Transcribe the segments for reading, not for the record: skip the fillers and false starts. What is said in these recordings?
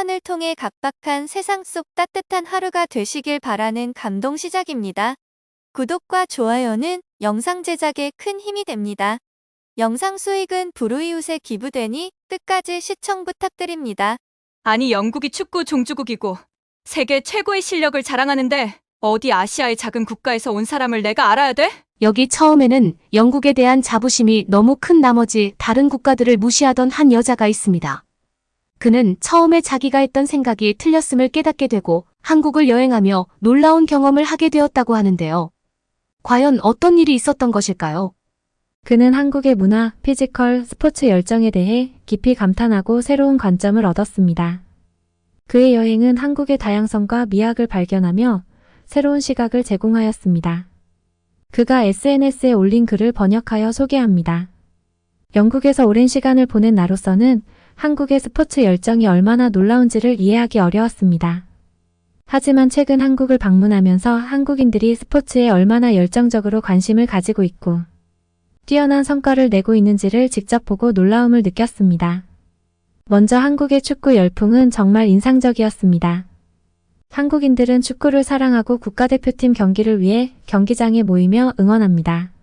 사연을 통해 각박한 세상 속 따뜻한 하루가 되시길 바라는 감동 시작입니다. 구독과 좋아요는 영상 제작에 큰 힘이 됩니다. 영상 수익은 불우이웃에 기부되니 끝까지 시청 부탁드립니다. 아니, 영국이 축구 종주국이고 세계 최고의 실력을 자랑하는데 어디 아시아의 작은 국가에서 온 사람을 내가 알아야 돼? 여기 처음에는 영국에 대한 자부심이 너무 큰 나머지 다른 국가들을 무시하던 한 여자가 있습니다. 그는 처음에 자기가 했던 생각이 틀렸음을 깨닫게 되고 한국을 여행하며 놀라운 경험을 하게 되었다고 하는데요. 과연 어떤 일이 있었던 것일까요? 그는 한국의 문화, 피지컬, 스포츠 열정에 대해 깊이 감탄하고 새로운 관점을 얻었습니다. 그의 여행은 한국의 다양성과 미학을 발견하며 새로운 시각을 제공하였습니다. 그가 SNS에 올린 글을 번역하여 소개합니다. 영국에서 오랜 시간을 보낸 나로서는 한국의 스포츠 열정이 얼마나 놀라운지를 이해하기 어려웠습니다. 하지만 최근 한국을 방문하면서 한국인들이 스포츠에 얼마나 열정적으로 관심을 가지고 있고 뛰어난 성과를 내고 있는지를 직접 보고 놀라움을 느꼈습니다. 먼저 한국의 축구 열풍은 정말 인상적이었습니다. 한국인들은 축구를 사랑하고 국가대표팀 경기를 위해 경기장에 모이며 응원합니다.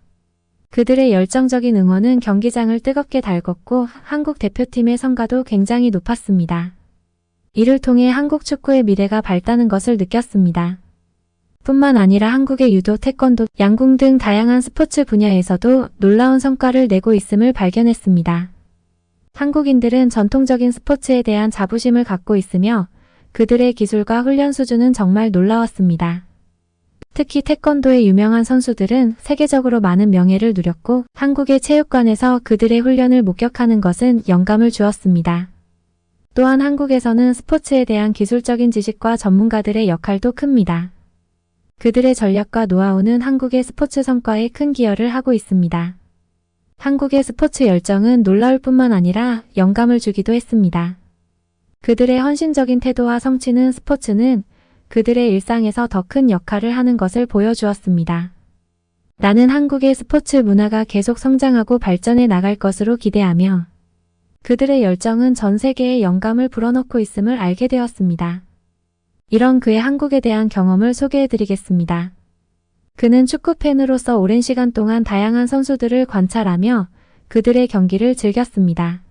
그들의 열정적인 응원은 경기장을 뜨겁게 달궜고 한국 대표팀의 성과도 굉장히 높았습니다. 이를 통해 한국 축구의 미래가 밝다는 것을 느꼈습니다. 뿐만 아니라 한국의 유도, 태권도, 양궁 등 다양한 스포츠 분야에서도 놀라운 성과를 내고 있음을 발견했습니다. 한국인들은 전통적인 스포츠에 대한 자부심을 갖고 있으며 그들의 기술과 훈련 수준은 정말 놀라웠습니다. 특히 태권도의 유명한 선수들은 세계적으로 많은 명예를 누렸고 한국의 체육관에서 그들의 훈련을 목격하는 것은 영감을 주었습니다. 또한 한국에서는 스포츠에 대한 기술적인 지식과 전문가들의 역할도 큽니다. 그들의 전략과 노하우는 한국의 스포츠 성과에 큰 기여를 하고 있습니다. 한국의 스포츠 열정은 놀라울 뿐만 아니라 영감을 주기도 했습니다. 그들의 헌신적인 태도와 성취는 스포츠는 그들의 일상에서 더 큰 역할을 하는 것을 보여주었습니다. 나는 한국의 스포츠 문화가 계속 성장하고 발전해 나갈 것으로 기대하며 그들의 열정은 전 세계에 영감을 불어넣고 있음을 알게 되었습니다. 이런 그의 한국에 대한 경험을 소개해드리겠습니다. 그는 축구팬으로서 오랜 시간 동안 다양한 선수들을 관찰하며 그들의 경기를 즐겼습니다.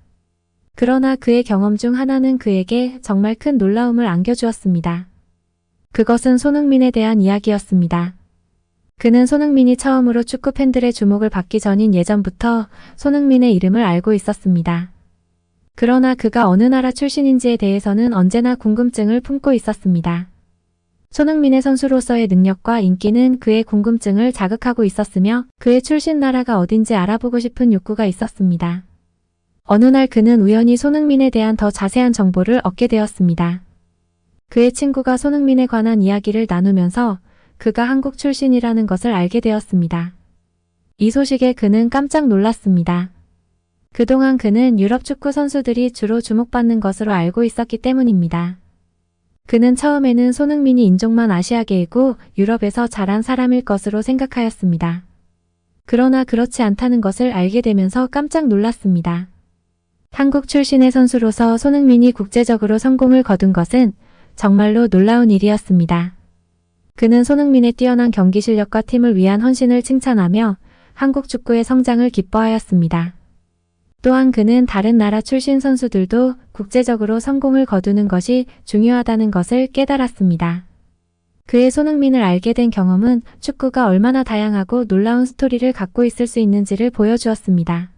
그러나 그의 경험 중 하나는 그에게 정말 큰 놀라움을 안겨주었습니다. 그것은 손흥민에 대한 이야기였습니다. 그는 손흥민이 처음으로 축구 팬들의 주목을 받기 전인 예전부터 손흥민의 이름을 알고 있었습니다. 그러나 그가 어느 나라 출신인지에 대해서는 언제나 궁금증을 품고 있었습니다. 손흥민의 선수로서의 능력과 인기는 그의 궁금증을 자극하고 있었으며 그의 출신 나라가 어딘지 알아보고 싶은 욕구가 있었습니다. 어느 날 그는 우연히 손흥민에 대한 더 자세한 정보를 얻게 되었습니다. 그의 친구가 손흥민에 관한 이야기를 나누면서 그가 한국 출신이라는 것을 알게 되었습니다. 이 소식에 그는 깜짝 놀랐습니다. 그동안 그는 유럽 축구 선수들이 주로 주목받는 것으로 알고 있었기 때문입니다. 그는 처음에는 손흥민이 인종만 아시아계이고 유럽에서 자란 사람일 것으로 생각하였습니다. 그러나 그렇지 않다는 것을 알게 되면서 깜짝 놀랐습니다. 한국 출신의 선수로서 손흥민이 국제적으로 성공을 거둔 것은 정말로 놀라운 일이었습니다. 그는 손흥민의 뛰어난 경기 실력과 팀을 위한 헌신을 칭찬하며 한국 축구의 성장을 기뻐하였습니다. 또한 그는 다른 나라 출신 선수들도 국제적으로 성공을 거두는 것이 중요하다는 것을 깨달았습니다. 그의 손흥민을 알게 된 경험은 축구가 얼마나 다양하고 놀라운 스토리를 갖고 있을 수 있는지를 보여주었습니다.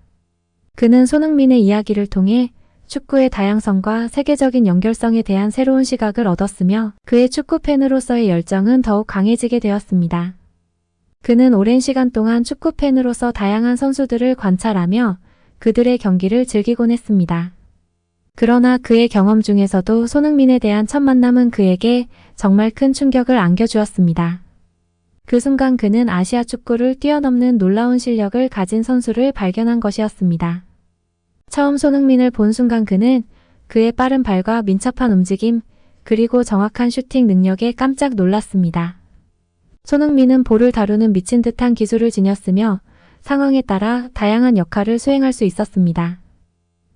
그는 손흥민의 이야기를 통해 축구의 다양성과 세계적인 연결성에 대한 새로운 시각을 얻었으며 그의 축구 팬으로서의 열정은 더욱 강해지게 되었습니다. 그는 오랜 시간 동안 축구 팬으로서 다양한 선수들을 관찰하며 그들의 경기를 즐기곤 했습니다. 그러나 그의 경험 중에서도 손흥민에 대한 첫 만남은 그에게 정말 큰 충격을 안겨주었습니다. 그 순간 그는 아시아 축구를 뛰어넘는 놀라운 실력을 가진 선수를 발견한 것이었습니다. 처음 손흥민을 본 순간 그는 그의 빠른 발과 민첩한 움직임, 그리고 정확한 슈팅 능력에 깜짝 놀랐습니다. 손흥민은 볼을 다루는 미친 듯한 기술을 지녔으며 상황에 따라 다양한 역할을 수행할 수 있었습니다.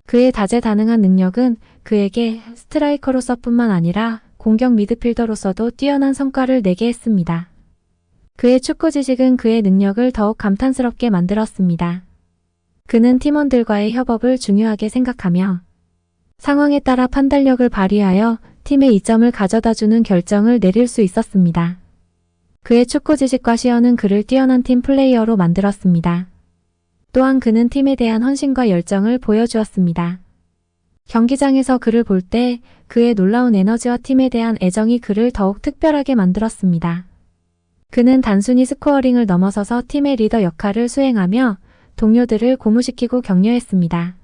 그의 다재다능한 능력은 그에게 스트라이커로서뿐만 아니라 공격 미드필더로서도 뛰어난 성과를 내게 했습니다. 그의 축구 지식은 그의 능력을 더욱 감탄스럽게 만들었습니다. 그는 팀원들과의 협업을 중요하게 생각하며 상황에 따라 판단력을 발휘하여 팀에 이점을 가져다주는 결정을 내릴 수 있었습니다. 그의 축구 지식과 시연은 그를 뛰어난 팀 플레이어로 만들었습니다. 또한 그는 팀에 대한 헌신과 열정을 보여주었습니다. 경기장에서 그를 볼 때 그의 놀라운 에너지와 팀에 대한 애정이 그를 더욱 특별하게 만들었습니다. 그는 단순히 스코어링을 넘어서서 팀의 리더 역할을 수행하며 동료들을 고무시키고 격려했습니다.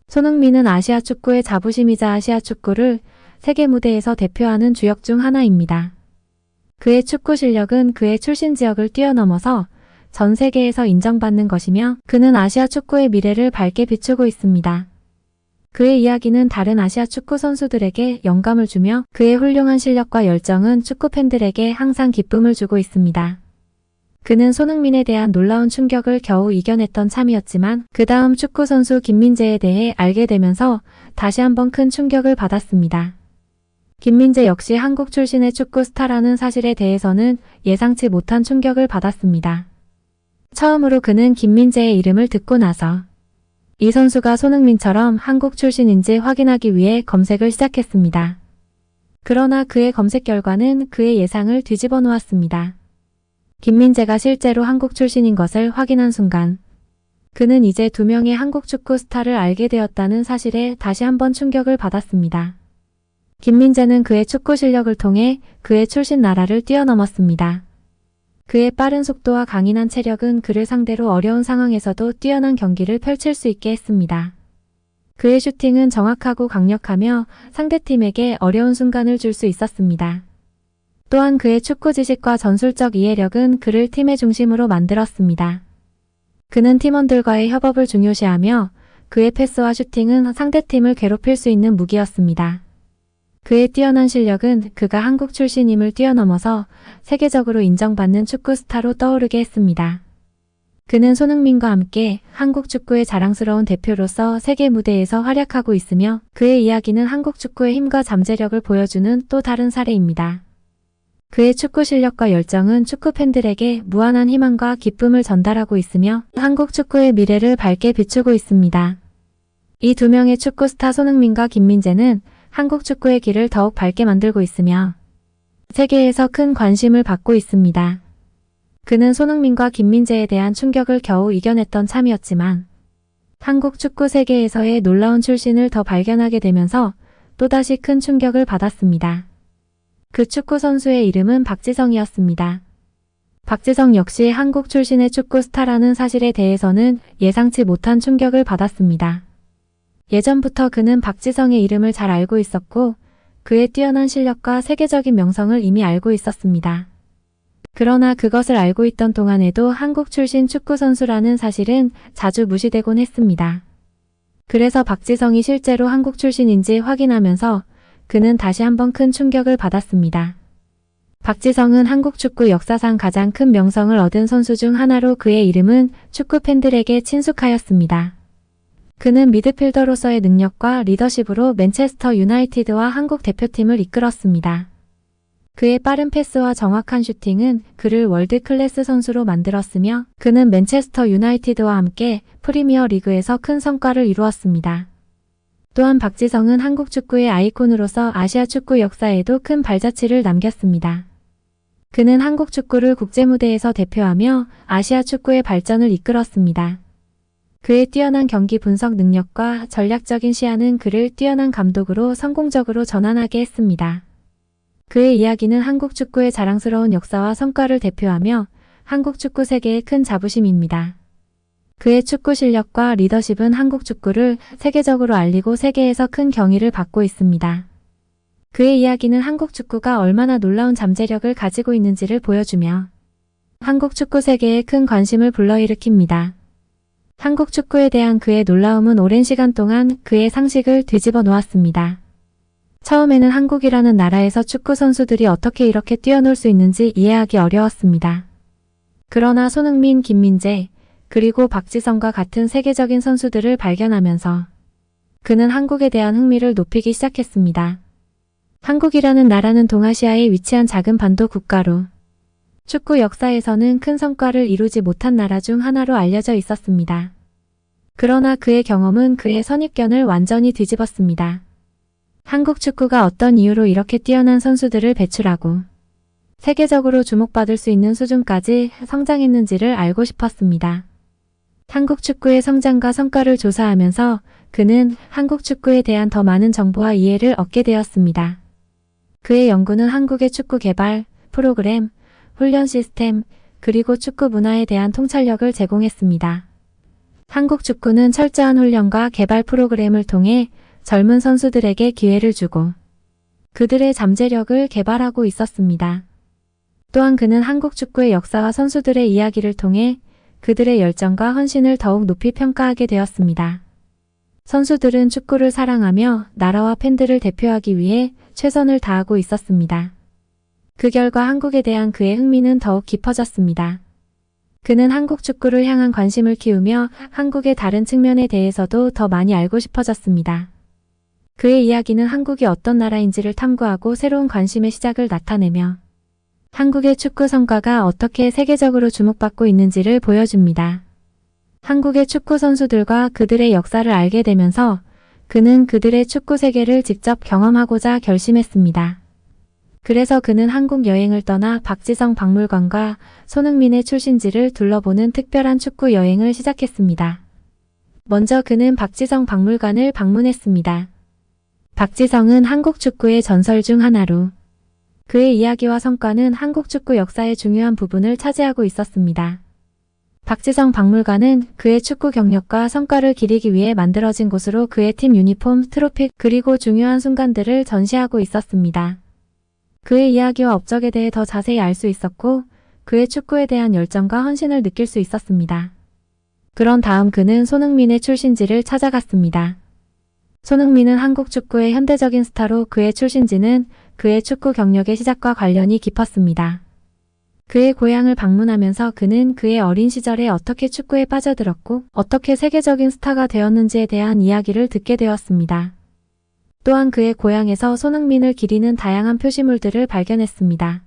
손흥민은 아시아 축구의 자부심이자 아시아 축구를 세계 무대에서 대표하는 주역 중 하나입니다. 그의 축구 실력은 그의 출신 지역을 뛰어넘어서 전 세계에서 인정받는 것이며 그는 아시아 축구의 미래를 밝게 비추고 있습니다. 그의 이야기는 다른 아시아 축구 선수들에게 영감을 주며 그의 훌륭한 실력과 열정은 축구 팬들에게 항상 기쁨을 주고 있습니다. 그는 손흥민에 대한 놀라운 충격을 겨우 이겨냈던 참이었지만 그 다음 축구 선수 김민재에 대해 알게 되면서 다시 한번 큰 충격을 받았습니다. 김민재 역시 한국 출신의 축구 스타라는 사실에 대해서는 예상치 못한 충격을 받았습니다. 처음으로 그는 김민재의 이름을 듣고 나서 이 선수가 손흥민처럼 한국 출신인지 확인하기 위해 검색을 시작했습니다. 그러나 그의 검색 결과는 그의 예상을 뒤집어 놓았습니다. 김민재가 실제로 한국 출신인 것을 확인한 순간 그는 이제 두 명의 한국 축구 스타를 알게 되었다는 사실에 다시 한번 충격을 받았습니다. 김민재는 그의 축구 실력을 통해 그의 출신 나라를 뛰어넘었습니다. 그의 빠른 속도와 강인한 체력은 그를 상대로 어려운 상황에서도 뛰어난 경기를 펼칠 수 있게 했습니다. 그의 슈팅은 정확하고 강력하며 상대팀에게 어려운 순간을 줄 수 있었습니다. 또한 그의 축구 지식과 전술적 이해력은 그를 팀의 중심으로 만들었습니다. 그는 팀원들과의 협업을 중요시하며 그의 패스와 슈팅은 상대팀을 괴롭힐 수 있는 무기였습니다. 그의 뛰어난 실력은 그가 한국 출신임을 뛰어넘어서 세계적으로 인정받는 축구 스타로 떠오르게 했습니다. 그는 손흥민과 함께 한국 축구의 자랑스러운 대표로서 세계 무대에서 활약하고 있으며 그의 이야기는 한국 축구의 힘과 잠재력을 보여주는 또 다른 사례입니다. 그의 축구 실력과 열정은 축구 팬들에게 무한한 희망과 기쁨을 전달하고 있으며 한국 축구의 미래를 밝게 비추고 있습니다. 이 두 명의 축구 스타 손흥민과 김민재는 한국 축구의 길을 더욱 밝게 만들고 있으며 세계에서 큰 관심을 받고 있습니다. 그는 손흥민과 김민재에 대한 충격을 겨우 이겨냈던 참이었지만 한국 축구 세계에서의 놀라운 출신을 더 발견하게 되면서 또다시 큰 충격을 받았습니다. 그 축구 선수의 이름은 박지성이었습니다. 박지성 역시 한국 출신의 축구 스타라는 사실에 대해서는 예상치 못한 충격을 받았습니다. 예전부터 그는 박지성의 이름을 잘 알고 있었고 그의 뛰어난 실력과 세계적인 명성을 이미 알고 있었습니다. 그러나 그것을 알고 있던 동안에도 한국 출신 축구 선수라는 사실은 자주 무시되곤 했습니다. 그래서 박지성이 실제로 한국 출신인지 확인하면서 그는 다시 한번 큰 충격을 받았습니다. 박지성은 한국 축구 역사상 가장 큰 명성을 얻은 선수 중 하나로 그의 이름은 축구 팬들에게 친숙하였습니다. 그는 미드필더로서의 능력과 리더십으로 맨체스터 유나이티드와 한국 대표팀을 이끌었습니다. 그의 빠른 패스와 정확한 슈팅은 그를 월드 클래스 선수로 만들었으며 그는 맨체스터 유나이티드와 함께 프리미어 리그에서 큰 성과를 이루었습니다. 또한 박지성은 한국 축구의 아이콘으로서 아시아 축구 역사에도 큰 발자취를 남겼습니다. 그는 한국 축구를 국제무대에서 대표하며 아시아 축구의 발전을 이끌었습니다. 그의 뛰어난 경기 분석 능력과 전략적인 시야는 그를 뛰어난 감독으로 성공적으로 전환하게 했습니다. 그의 이야기는 한국 축구의 자랑스러운 역사와 성과를 대표하며 한국 축구 세계의 큰 자부심입니다. 그의 축구 실력과 리더십은 한국 축구를 세계적으로 알리고 세계에서 큰 경의를 받고 있습니다. 그의 이야기는 한국 축구가 얼마나 놀라운 잠재력을 가지고 있는지를 보여주며 한국 축구 세계에 큰 관심을 불러일으킵니다. 한국 축구에 대한 그의 놀라움은 오랜 시간 동안 그의 상식을 뒤집어 놓았습니다. 처음에는 한국이라는 나라에서 축구 선수들이 어떻게 이렇게 뛰어놀 수 있는지 이해하기 어려웠습니다. 그러나 손흥민, 김민재, 그리고 박지성과 같은 세계적인 선수들을 발견하면서 그는 한국에 대한 흥미를 높이기 시작했습니다. 한국이라는 나라는 동아시아에 위치한 작은 반도 국가로 축구 역사에서는 큰 성과를 이루지 못한 나라 중 하나로 알려져 있었습니다. 그러나 그의 경험은 그의 선입견을 완전히 뒤집었습니다. 한국 축구가 어떤 이유로 이렇게 뛰어난 선수들을 배출하고 세계적으로 주목받을 수 있는 수준까지 성장했는지를 알고 싶었습니다. 한국 축구의 성장과 성과를 조사하면서 그는 한국 축구에 대한 더 많은 정보와 이해를 얻게 되었습니다. 그의 연구는 한국의 축구 개발, 프로그램, 훈련 시스템, 그리고 축구 문화에 대한 통찰력을 제공했습니다. 한국 축구는 철저한 훈련과 개발 프로그램을 통해 젊은 선수들에게 기회를 주고 그들의 잠재력을 개발하고 있었습니다. 또한 그는 한국 축구의 역사와 선수들의 이야기를 통해 그들의 열정과 헌신을 더욱 높이 평가하게 되었습니다. 선수들은 축구를 사랑하며 나라와 팬들을 대표하기 위해 최선을 다하고 있었습니다. 그 결과 한국에 대한 그의 흥미는 더욱 깊어졌습니다. 그는 한국 축구를 향한 관심을 키우며 한국의 다른 측면에 대해서도 더 많이 알고 싶어졌습니다. 그의 이야기는 한국이 어떤 나라인지를 탐구하고 새로운 관심의 시작을 나타내며 한국의 축구 성과가 어떻게 세계적으로 주목받고 있는지를 보여줍니다. 한국의 축구 선수들과 그들의 역사를 알게 되면서 그는 그들의 축구 세계를 직접 경험하고자 결심했습니다. 그래서 그는 한국 여행을 떠나 박지성 박물관과 손흥민의 출신지를 둘러보는 특별한 축구 여행을 시작했습니다. 먼저 그는 박지성 박물관을 방문했습니다. 박지성은 한국 축구의 전설 중 하나로 그의 이야기와 성과는 한국 축구 역사의 중요한 부분을 차지하고 있었습니다. 박지성 박물관은 그의 축구 경력과 성과를 기리기 위해 만들어진 곳으로 그의 팀 유니폼, 트로피, 그리고 중요한 순간들을 전시하고 있었습니다. 그의 이야기와 업적에 대해 더 자세히 알 수 있었고 그의 축구에 대한 열정과 헌신을 느낄 수 있었습니다. 그런 다음 그는 손흥민의 출신지를 찾아갔습니다. 손흥민은 한국 축구의 현대적인 스타로 그의 출신지는 그의 축구 경력의 시작과 관련이 깊었습니다. 그의 고향을 방문하면서 그는 그의 어린 시절에 어떻게 축구에 빠져들었고 어떻게 세계적인 스타가 되었는지에 대한 이야기를 듣게 되었습니다. 또한 그의 고향에서 손흥민을 기리는 다양한 표시물들을 발견했습니다.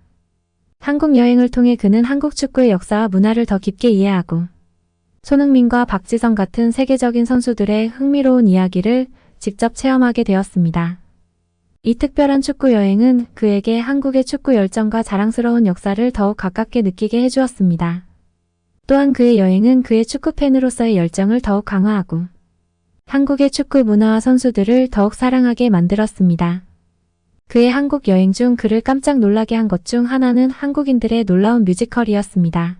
한국 여행을 통해 그는 한국 축구의 역사와 문화를 더 깊게 이해하고 손흥민과 박지성 같은 세계적인 선수들의 흥미로운 이야기를 직접 체험하게 되었습니다. 이 특별한 축구 여행은 그에게 한국의 축구 열정과 자랑스러운 역사를 더욱 가깝게 느끼게 해주었습니다. 또한 그의 여행은 그의 축구 팬으로서의 열정을 더욱 강화하고 한국의 축구 문화와 선수들을 더욱 사랑하게 만들었습니다. 그의 한국 여행 중 그를 깜짝 놀라게 한 것 중 하나는 한국인들의 놀라운 뮤지컬이었습니다.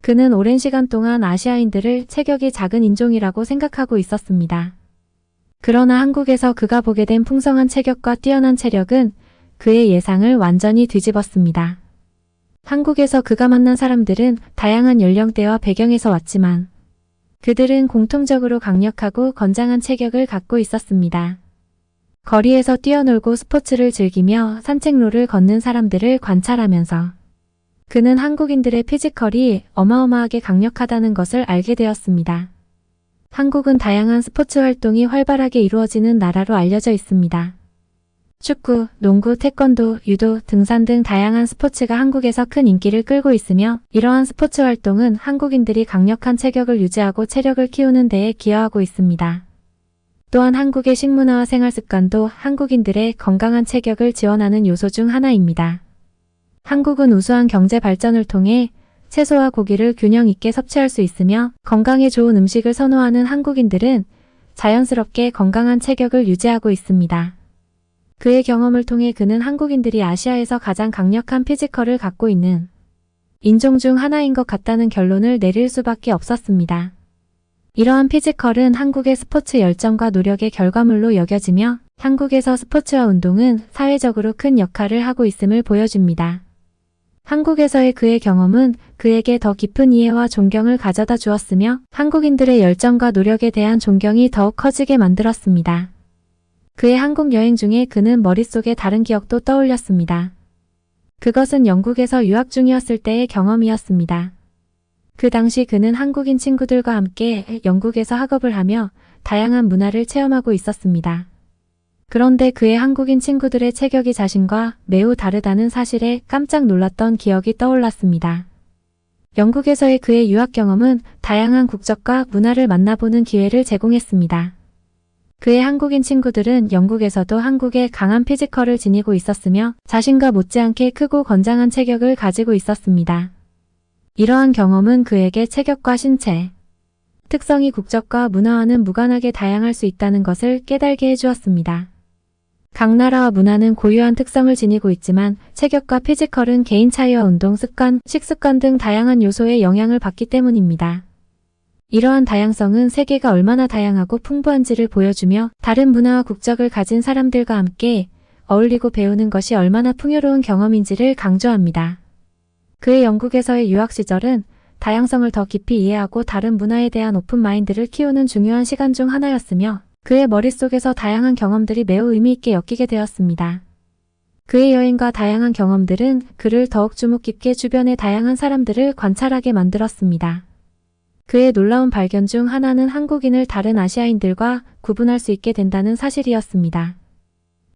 그는 오랜 시간 동안 아시아인들을 체격이 작은 인종이라고 생각하고 있었습니다. 그러나 한국에서 그가 보게 된 풍성한 체격과 뛰어난 체력은 그의 예상을 완전히 뒤집었습니다. 한국에서 그가 만난 사람들은 다양한 연령대와 배경에서 왔지만 그들은 공통적으로 강력하고 건장한 체격을 갖고 있었습니다. 거리에서 뛰어놀고 스포츠를 즐기며 산책로를 걷는 사람들을 관찰하면서 그는 한국인들의 피지컬이 어마어마하게 강력하다는 것을 알게 되었습니다. 한국은 다양한 스포츠 활동이 활발하게 이루어지는 나라로 알려져 있습니다. 축구, 농구, 태권도, 유도, 등산 등 다양한 스포츠가 한국에서 큰 인기를 끌고 있으며 이러한 스포츠 활동은 한국인들이 강력한 체격을 유지하고 체력을 키우는 데에 기여하고 있습니다. 또한 한국의 식문화와 생활습관도 한국인들의 건강한 체격을 지원하는 요소 중 하나입니다. 한국은 우수한 경제 발전을 통해 채소와 고기를 균형 있게 섭취할 수 있으며 건강에 좋은 음식을 선호하는 한국인들은 자연스럽게 건강한 체격을 유지하고 있습니다. 그의 경험을 통해 그는 한국인들이 아시아에서 가장 강력한 피지컬을 갖고 있는 인종 중 하나인 것 같다는 결론을 내릴 수밖에 없었습니다. 이러한 피지컬은 한국의 스포츠 열정과 노력의 결과물로 여겨지며 한국에서 스포츠와 운동은 사회적으로 큰 역할을 하고 있음을 보여줍니다. 한국에서의 그의 경험은 그에게 더 깊은 이해와 존경을 가져다 주었으며 한국인들의 열정과 노력에 대한 존경이 더욱 커지게 만들었습니다. 그의 한국 여행 중에 그는 머릿속에 다른 기억도 떠올렸습니다. 그것은 영국에서 유학 중이었을 때의 경험이었습니다. 그 당시 그는 한국인 친구들과 함께 영국에서 학업을 하며 다양한 문화를 체험하고 있었습니다. 그런데 그의 한국인 친구들의 체격이 자신과 매우 다르다는 사실에 깜짝 놀랐던 기억이 떠올랐습니다. 영국에서의 그의 유학 경험은 다양한 국적과 문화를 만나보는 기회를 제공했습니다. 그의 한국인 친구들은 영국에서도 한국의 강한 피지컬을 지니고 있었으며 자신과 못지않게 크고 건장한 체격을 가지고 있었습니다. 이러한 경험은 그에게 체격과 신체, 특성이 국적과 문화와는 무관하게 다양할 수 있다는 것을 깨달게 해주었습니다. 각 나라와 문화는 고유한 특성을 지니고 있지만 체격과 피지컬은 개인 차이와 운동 습관, 식습관 등 다양한 요소에 영향을 받기 때문입니다. 이러한 다양성은 세계가 얼마나 다양하고 풍부한지를 보여주며 다른 문화와 국적을 가진 사람들과 함께 어울리고 배우는 것이 얼마나 풍요로운 경험인지를 강조합니다. 그의 영국에서의 유학 시절은 다양성을 더 깊이 이해하고 다른 문화에 대한 오픈 마인드를 키우는 중요한 시간 중 하나였으며 그의 머릿속에서 다양한 경험들이 매우 의미 있게 엮이게 되었습니다. 그의 여행과 다양한 경험들은 그를 더욱 주목 깊게 주변의 다양한 사람들을 관찰하게 만들었습니다. 그의 놀라운 발견 중 하나는 한국인을 다른 아시아인들과 구분할 수 있게 된다는 사실이었습니다.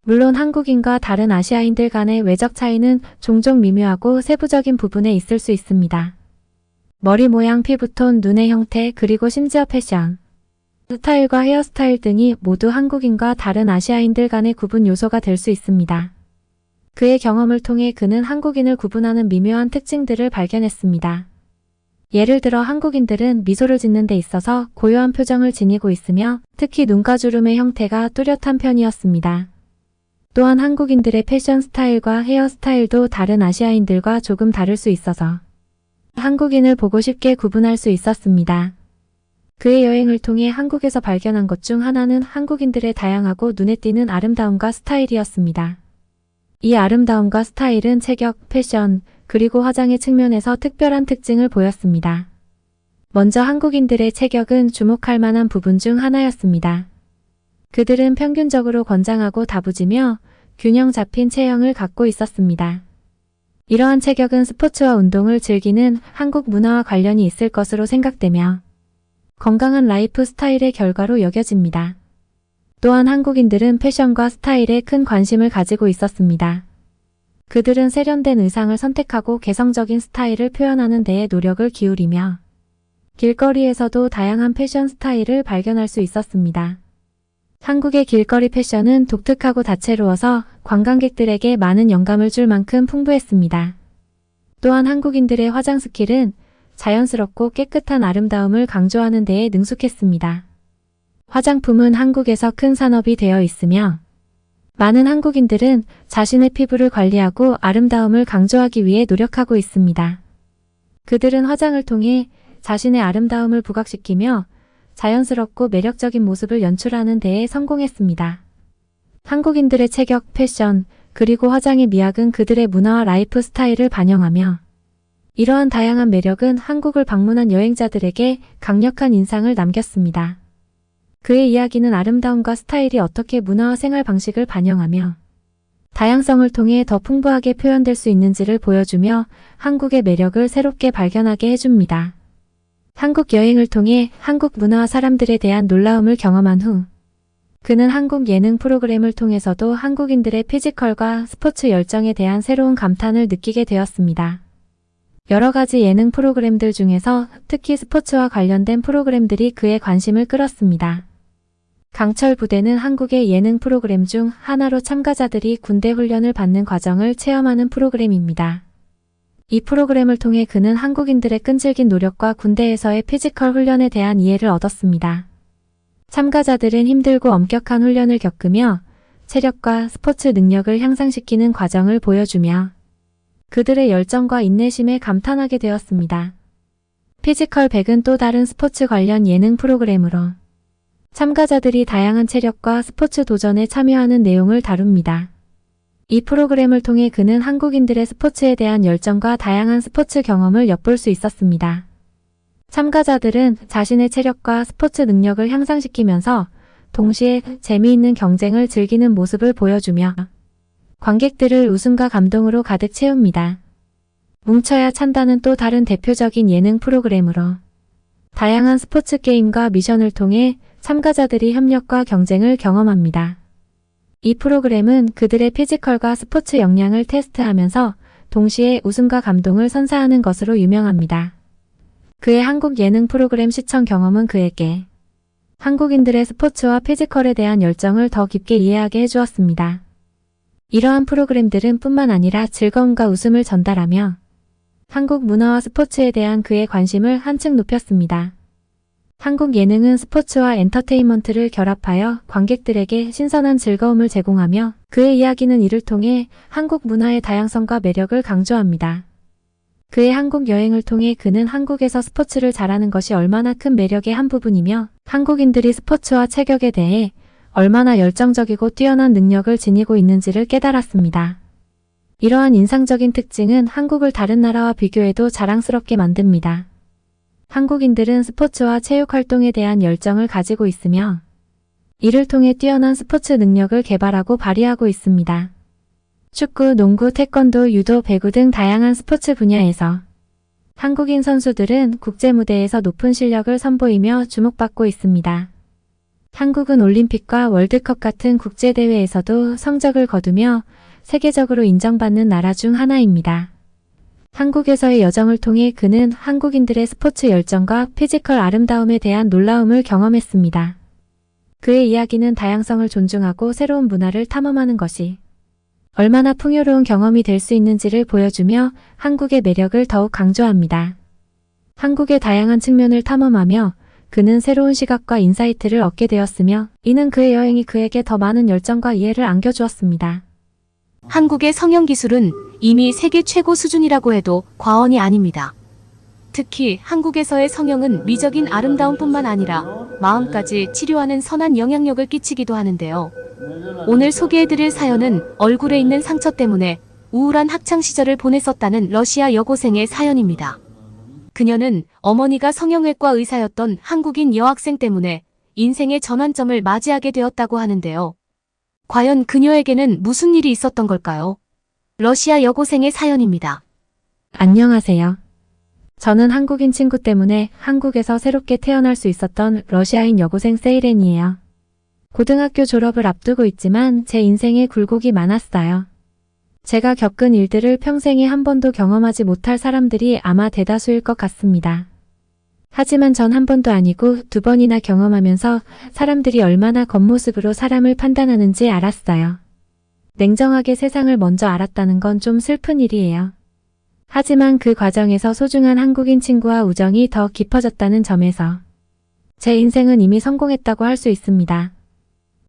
물론 한국인과 다른 아시아인들 간의 외적 차이는 종종 미묘하고 세부적인 부분에 있을 수 있습니다. 머리 모양, 피부톤, 눈의 형태, 그리고 심지어 패션, 스타일과 헤어스타일 등이 모두 한국인과 다른 아시아인들 간의 구분 요소가 될 수 있습니다. 그의 경험을 통해 그는 한국인을 구분하는 미묘한 특징들을 발견했습니다. 예를 들어 한국인들은 미소를 짓는 데 있어서 고요한 표정을 지니고 있으며 특히 눈가 주름의 형태가 뚜렷한 편이었습니다. 또한 한국인들의 패션 스타일과 헤어스타일도 다른 아시아인들과 조금 다를 수 있어서 한국인을 보고 쉽게 구분할 수 있었습니다. 그의 여행을 통해 한국에서 발견한 것 중 하나는 한국인들의 다양하고 눈에 띄는 아름다움과 스타일이었습니다. 이 아름다움과 스타일은 체격, 패션, 그리고 화장의 측면에서 특별한 특징을 보였습니다. 먼저 한국인들의 체격은 주목할 만한 부분 중 하나였습니다. 그들은 평균적으로 건장하고 다부지며 균형 잡힌 체형을 갖고 있었습니다. 이러한 체격은 스포츠와 운동을 즐기는 한국 문화와 관련이 있을 것으로 생각되며 건강한 라이프 스타일의 결과로 여겨집니다. 또한 한국인들은 패션과 스타일에 큰 관심을 가지고 있었습니다. 그들은 세련된 의상을 선택하고 개성적인 스타일을 표현하는 데에 노력을 기울이며 길거리에서도 다양한 패션 스타일을 발견할 수 있었습니다. 한국의 길거리 패션은 독특하고 다채로워서 관광객들에게 많은 영감을 줄 만큼 풍부했습니다. 또한 한국인들의 화장 스킬은 자연스럽고 깨끗한 아름다움을 강조하는 데에 능숙했습니다. 화장품은 한국에서 큰 산업이 되어 있으며 많은 한국인들은 자신의 피부를 관리하고 아름다움을 강조하기 위해 노력하고 있습니다. 그들은 화장을 통해 자신의 아름다움을 부각시키며 자연스럽고 매력적인 모습을 연출하는 데에 성공했습니다. 한국인들의 체격, 패션, 그리고 화장의 미학은 그들의 문화와 라이프 스타일을 반영하며 이러한 다양한 매력은 한국을 방문한 여행자들에게 강력한 인상을 남겼습니다. 그의 이야기는 아름다움과 스타일이 어떻게 문화와 생활 방식을 반영하며 다양성을 통해 더 풍부하게 표현될 수 있는지를 보여주며 한국의 매력을 새롭게 발견하게 해줍니다. 한국 여행을 통해 한국 문화와 사람들에 대한 놀라움을 경험한 후 그는 한국 예능 프로그램을 통해서도 한국인들의 피지컬과 스포츠 열정에 대한 새로운 감탄을 느끼게 되었습니다. 여러 가지 예능 프로그램들 중에서 특히 스포츠와 관련된 프로그램들이 그의 관심을 끌었습니다. 강철 부대는 한국의 예능 프로그램 중 하나로 참가자들이 군대 훈련을 받는 과정을 체험하는 프로그램입니다. 이 프로그램을 통해 그는 한국인들의 끈질긴 노력과 군대에서의 피지컬 훈련에 대한 이해를 얻었습니다. 참가자들은 힘들고 엄격한 훈련을 겪으며 체력과 스포츠 능력을 향상시키는 과정을 보여주며 그들의 열정과 인내심에 감탄하게 되었습니다. 피지컬 100은 또 다른 스포츠 관련 예능 프로그램으로 참가자들이 다양한 체력과 스포츠 도전에 참여하는 내용을 다룹니다. 이 프로그램을 통해 그는 한국인들의 스포츠에 대한 열정과 다양한 스포츠 경험을 엿볼 수 있었습니다. 참가자들은 자신의 체력과 스포츠 능력을 향상시키면서 동시에 재미있는 경쟁을 즐기는 모습을 보여주며 관객들을 웃음과 감동으로 가득 채웁니다. 뭉쳐야 찬다는 또 다른 대표적인 예능 프로그램으로 다양한 스포츠 게임과 미션을 통해 참가자들이 협력과 경쟁을 경험합니다. 이 프로그램은 그들의 피지컬과 스포츠 역량을 테스트하면서 동시에 웃음과 감동을 선사하는 것으로 유명합니다. 그의 한국 예능 프로그램 시청 경험은 그에게 한국인들의 스포츠와 피지컬에 대한 열정을 더 깊게 이해하게 해주었습니다. 이러한 프로그램들은 뿐만 아니라 즐거움과 웃음을 전달하며 한국 문화와 스포츠에 대한 그의 관심을 한층 높였습니다. 한국 예능은 스포츠와 엔터테인먼트를 결합하여 관객들에게 신선한 즐거움을 제공하며 그의 이야기는 이를 통해 한국 문화의 다양성과 매력을 강조합니다. 그의 한국 여행을 통해 그는 한국에서 스포츠를 잘하는 것이 얼마나 큰 매력의 한 부분이며 한국인들이 스포츠와 체격에 대해 얼마나 열정적이고 뛰어난 능력을 지니고 있는지를 깨달았습니다. 이러한 인상적인 특징은 한국을 다른 나라와 비교해도 자랑스럽게 만듭니다. 한국인들은 스포츠와 체육 활동에 대한 열정을 가지고 있으며 이를 통해 뛰어난 스포츠 능력을 개발하고 발휘하고 있습니다. 축구, 농구, 태권도, 유도, 배구 등 다양한 스포츠 분야에서 한국인 선수들은 국제 무대에서 높은 실력을 선보이며 주목받고 있습니다. 한국은 올림픽과 월드컵 같은 국제대회에서도 성적을 거두며 세계적으로 인정받는 나라 중 하나입니다. 한국에서의 여정을 통해 그는 한국인들의 스포츠 열정과 피지컬 아름다움에 대한 놀라움을 경험했습니다. 그의 이야기는 다양성을 존중하고 새로운 문화를 탐험하는 것이 얼마나 풍요로운 경험이 될 수 있는지를 보여주며 한국의 매력을 더욱 강조합니다. 한국의 다양한 측면을 탐험하며 그는 새로운 시각과 인사이트를 얻게 되었으며 이는 그의 여행이 그에게 더 많은 열정과 이해를 안겨주었습니다. 한국의 성형 기술은 이미 세계 최고 수준이라고 해도 과언이 아닙니다. 특히 한국에서의 성형은 미적인 아름다움뿐만 아니라 마음까지 치료하는 선한 영향력을 끼치기도 하는데요. 오늘 소개해드릴 사연은 얼굴에 있는 상처 때문에 우울한 학창시절을 보냈었다는 러시아 여고생의 사연입니다. 그녀는 어머니가 성형외과 의사였던 한국인 여학생 때문에 인생의 전환점을 맞이하게 되었다고 하는데요. 과연 그녀에게는 무슨 일이 있었던 걸까요? 러시아 여고생의 사연입니다. 안녕하세요. 저는 한국인 친구 때문에 한국에서 새롭게 태어날 수 있었던 러시아인 여고생 세이렌이에요. 고등학교 졸업을 앞두고 있지만 제 인생에 굴곡이 많았어요. 제가 겪은 일들을 평생에 한 번도 경험하지 못할 사람들이 아마 대다수일 것 같습니다. 하지만 전 한 번도 아니고 두 번이나 경험하면서 사람들이 얼마나 겉모습으로 사람을 판단하는지 알았어요. 냉정하게 세상을 먼저 알았다는 건 좀 슬픈 일이에요. 하지만 그 과정에서 소중한 한국인 친구와 우정이 더 깊어졌다는 점에서 제 인생은 이미 성공했다고 할 수 있습니다.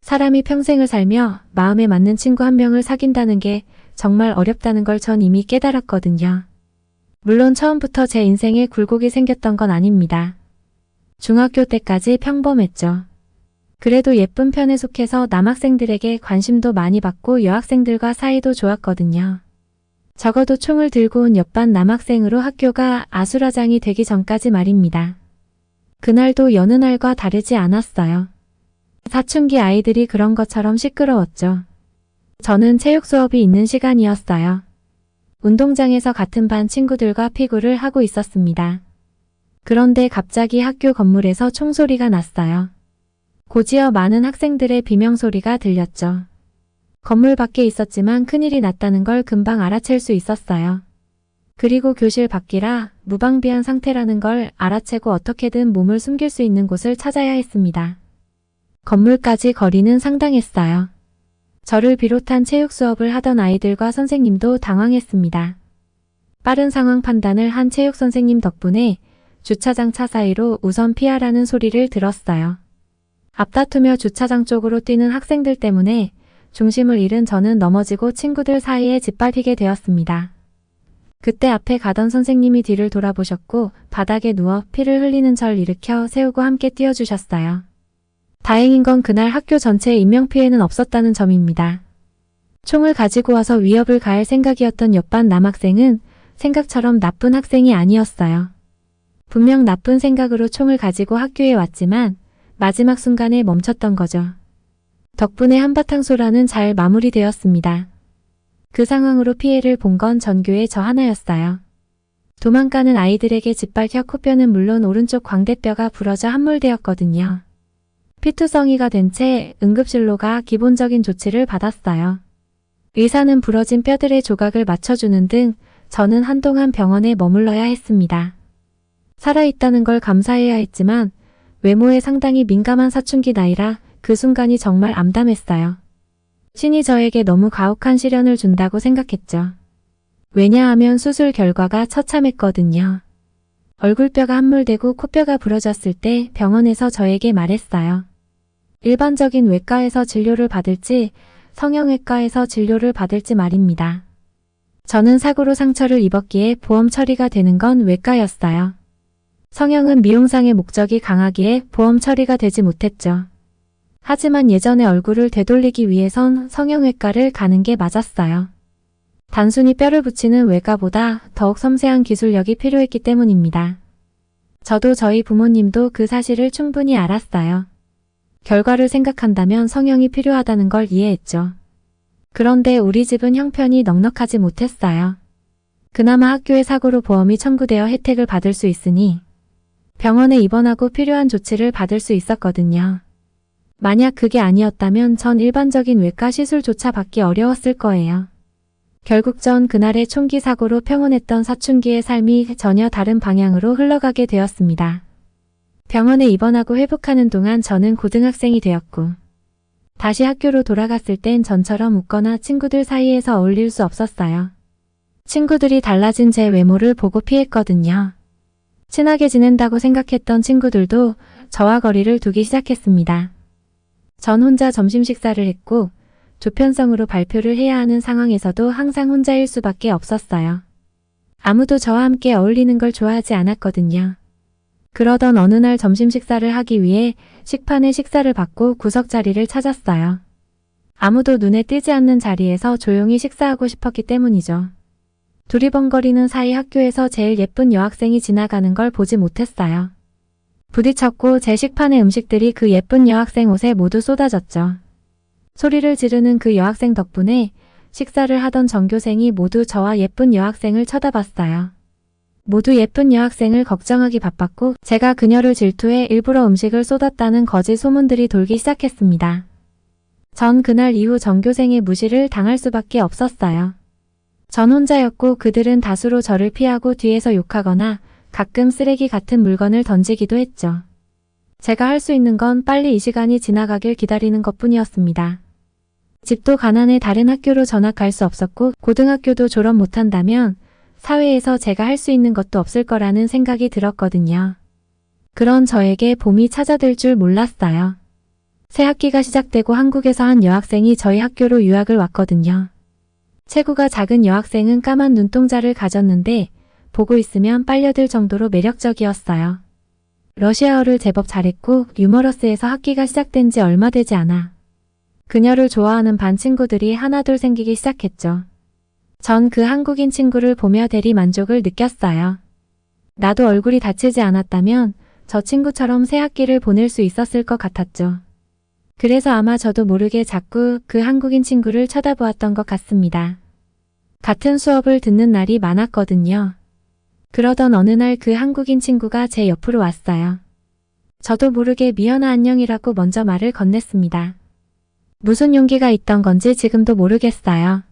사람이 평생을 살며 마음에 맞는 친구 한 명을 사귄다는 게 정말 어렵다는 걸 전 이미 깨달았거든요. 물론 처음부터 제 인생에 굴곡이 생겼던 건 아닙니다. 중학교 때까지 평범했죠. 그래도 예쁜 편에 속해서 남학생들에게 관심도 많이 받고 여학생들과 사이도 좋았거든요. 적어도 총을 들고 온 옆반 남학생으로 학교가 아수라장이 되기 전까지 말입니다. 그날도 여느 날과 다르지 않았어요. 사춘기 아이들이 그런 것처럼 시끄러웠죠. 저는 체육 수업이 있는 시간이었어요. 운동장에서 같은 반 친구들과 피구를 하고 있었습니다. 그런데 갑자기 학교 건물에서 총소리가 났어요. 곧이어 많은 학생들의 비명소리가 들렸죠. 건물 밖에 있었지만 큰일이 났다는 걸 금방 알아챌 수 있었어요. 그리고 교실 밖이라 무방비한 상태라는 걸 알아채고 어떻게든 몸을 숨길 수 있는 곳을 찾아야 했습니다. 건물까지 거리는 상당했어요. 저를 비롯한 체육 수업을 하던 아이들과 선생님도 당황했습니다. 빠른 상황 판단을 한 체육 선생님 덕분에 주차장 차 사이로 우선 피하라는 소리를 들었어요. 앞다투며 주차장 쪽으로 뛰는 학생들 때문에 중심을 잃은 저는 넘어지고 친구들 사이에 짓밟히게 되었습니다. 그때 앞에 가던 선생님이 뒤를 돌아보셨고 바닥에 누워 피를 흘리는 절 일으켜 세우고 함께 뛰어주셨어요. 다행인 건 그날 학교 전체에 인명피해는 없었다는 점입니다. 총을 가지고 와서 위협을 가할 생각이었던 옆반 남학생은 생각처럼 나쁜 학생이 아니었어요. 분명 나쁜 생각으로 총을 가지고 학교에 왔지만 마지막 순간에 멈췄던 거죠. 덕분에 한바탕 소라는 잘 마무리되었습니다. 그 상황으로 피해를 본 건 전교의 저 하나였어요. 도망가는 아이들에게 짓밟혀 코뼈는 물론 오른쪽 광대뼈가 부러져 함몰되었거든요. 피투성이가 된 채 응급실로 가 기본적인 조치를 받았어요. 의사는 부러진 뼈들의 조각을 맞춰주는 등 저는 한동안 병원에 머물러야 했습니다. 살아있다는 걸 감사해야 했지만 외모에 상당히 민감한 사춘기 나이라 그 순간이 정말 암담했어요. 신이 저에게 너무 가혹한 시련을 준다고 생각했죠. 왜냐하면 수술 결과가 처참했거든요. 얼굴뼈가 함몰되고 코뼈가 부러졌을 때 병원에서 저에게 말했어요. 일반적인 외과에서 진료를 받을지 성형외과에서 진료를 받을지 말입니다. 저는 사고로 상처를 입었기에 보험 처리가 되는 건 외과였어요. 성형은 미용상의 목적이 강하기에 보험 처리가 되지 못했죠. 하지만 예전의 얼굴을 되돌리기 위해선 성형외과를 가는 게 맞았어요. 단순히 뼈를 붙이는 외과보다 더욱 섬세한 기술력이 필요했기 때문입니다. 저도 저희 부모님도 그 사실을 충분히 알았어요. 결과를 생각한다면 성형이 필요하다는 걸 이해했죠. 그런데 우리 집은 형편이 넉넉하지 못했어요. 그나마 학교의 사고로 보험이 청구되어 혜택을 받을 수 있으니 병원에 입원하고 필요한 조치를 받을 수 있었거든요. 만약 그게 아니었다면 전 일반적인 외과 시술조차 받기 어려웠을 거예요. 결국 전 그날의 총기 사고로 평온했던 사춘기의 삶이 전혀 다른 방향으로 흘러가게 되었습니다. 병원에 입원하고 회복하는 동안 저는 고등학생이 되었고 다시 학교로 돌아갔을 땐 전처럼 웃거나 친구들 사이에서 어울릴 수 없었어요. 친구들이 달라진 제 외모를 보고 피했거든요. 친하게 지낸다고 생각했던 친구들도 저와 거리를 두기 시작했습니다. 전 혼자 점심 식사를 했고 조편성으로 발표를 해야 하는 상황에서도 항상 혼자일 수밖에 없었어요. 아무도 저와 함께 어울리는 걸 좋아하지 않았거든요. 그러던 어느 날 점심 식사를 하기 위해 식판에 식사를 받고 구석 자리를 찾았어요. 아무도 눈에 띄지 않는 자리에서 조용히 식사하고 싶었기 때문이죠. 두리번거리는 사이 학교에서 제일 예쁜 여학생이 지나가는 걸 보지 못했어요. 부딪혔고 제 식판의 음식들이 그 예쁜 여학생 옷에 모두 쏟아졌죠. 소리를 지르는 그 여학생 덕분에 식사를 하던 전교생이 모두 저와 예쁜 여학생을 쳐다봤어요. 모두 예쁜 여학생을 걱정하기 바빴고 제가 그녀를 질투해 일부러 음식을 쏟았다는 거짓 소문들이 돌기 시작했습니다. 전 그날 이후 전교생의 무시를 당할 수밖에 없었어요. 전 혼자였고 그들은 다수로 저를 피하고 뒤에서 욕하거나 가끔 쓰레기 같은 물건을 던지기도 했죠. 제가 할 수 있는 건 빨리 이 시간이 지나가길 기다리는 것뿐이었습니다. 집도 가난해 다른 학교로 전학 갈 수 없었고 고등학교도 졸업 못한다면 사회에서 제가 할 수 있는 것도 없을 거라는 생각이 들었거든요. 그런 저에게 봄이 찾아들 줄 몰랐어요. 새 학기가 시작되고 한국에서 한 여학생이 저희 학교로 유학을 왔거든요. 체구가 작은 여학생은 까만 눈동자를 가졌는데 보고 있으면 빨려들 정도로 매력적이었어요. 러시아어를 제법 잘했고 유머러스해서 학기가 시작된 지 얼마 되지 않아 그녀를 좋아하는 반 친구들이 하나둘 생기기 시작했죠. 전 그 한국인 친구를 보며 대리 만족을 느꼈어요. 나도 얼굴이 다치지 않았다면 저 친구처럼 새 학기를 보낼 수 있었을 것 같았죠. 그래서 아마 저도 모르게 자꾸 그 한국인 친구를 쳐다보았던 것 같습니다. 같은 수업을 듣는 날이 많았거든요. 그러던 어느 날 그 한국인 친구가 제 옆으로 왔어요. 저도 모르게 미연아 안녕이라고 먼저 말을 건넸습니다. 무슨 용기가 있던 건지 지금도 모르겠어요.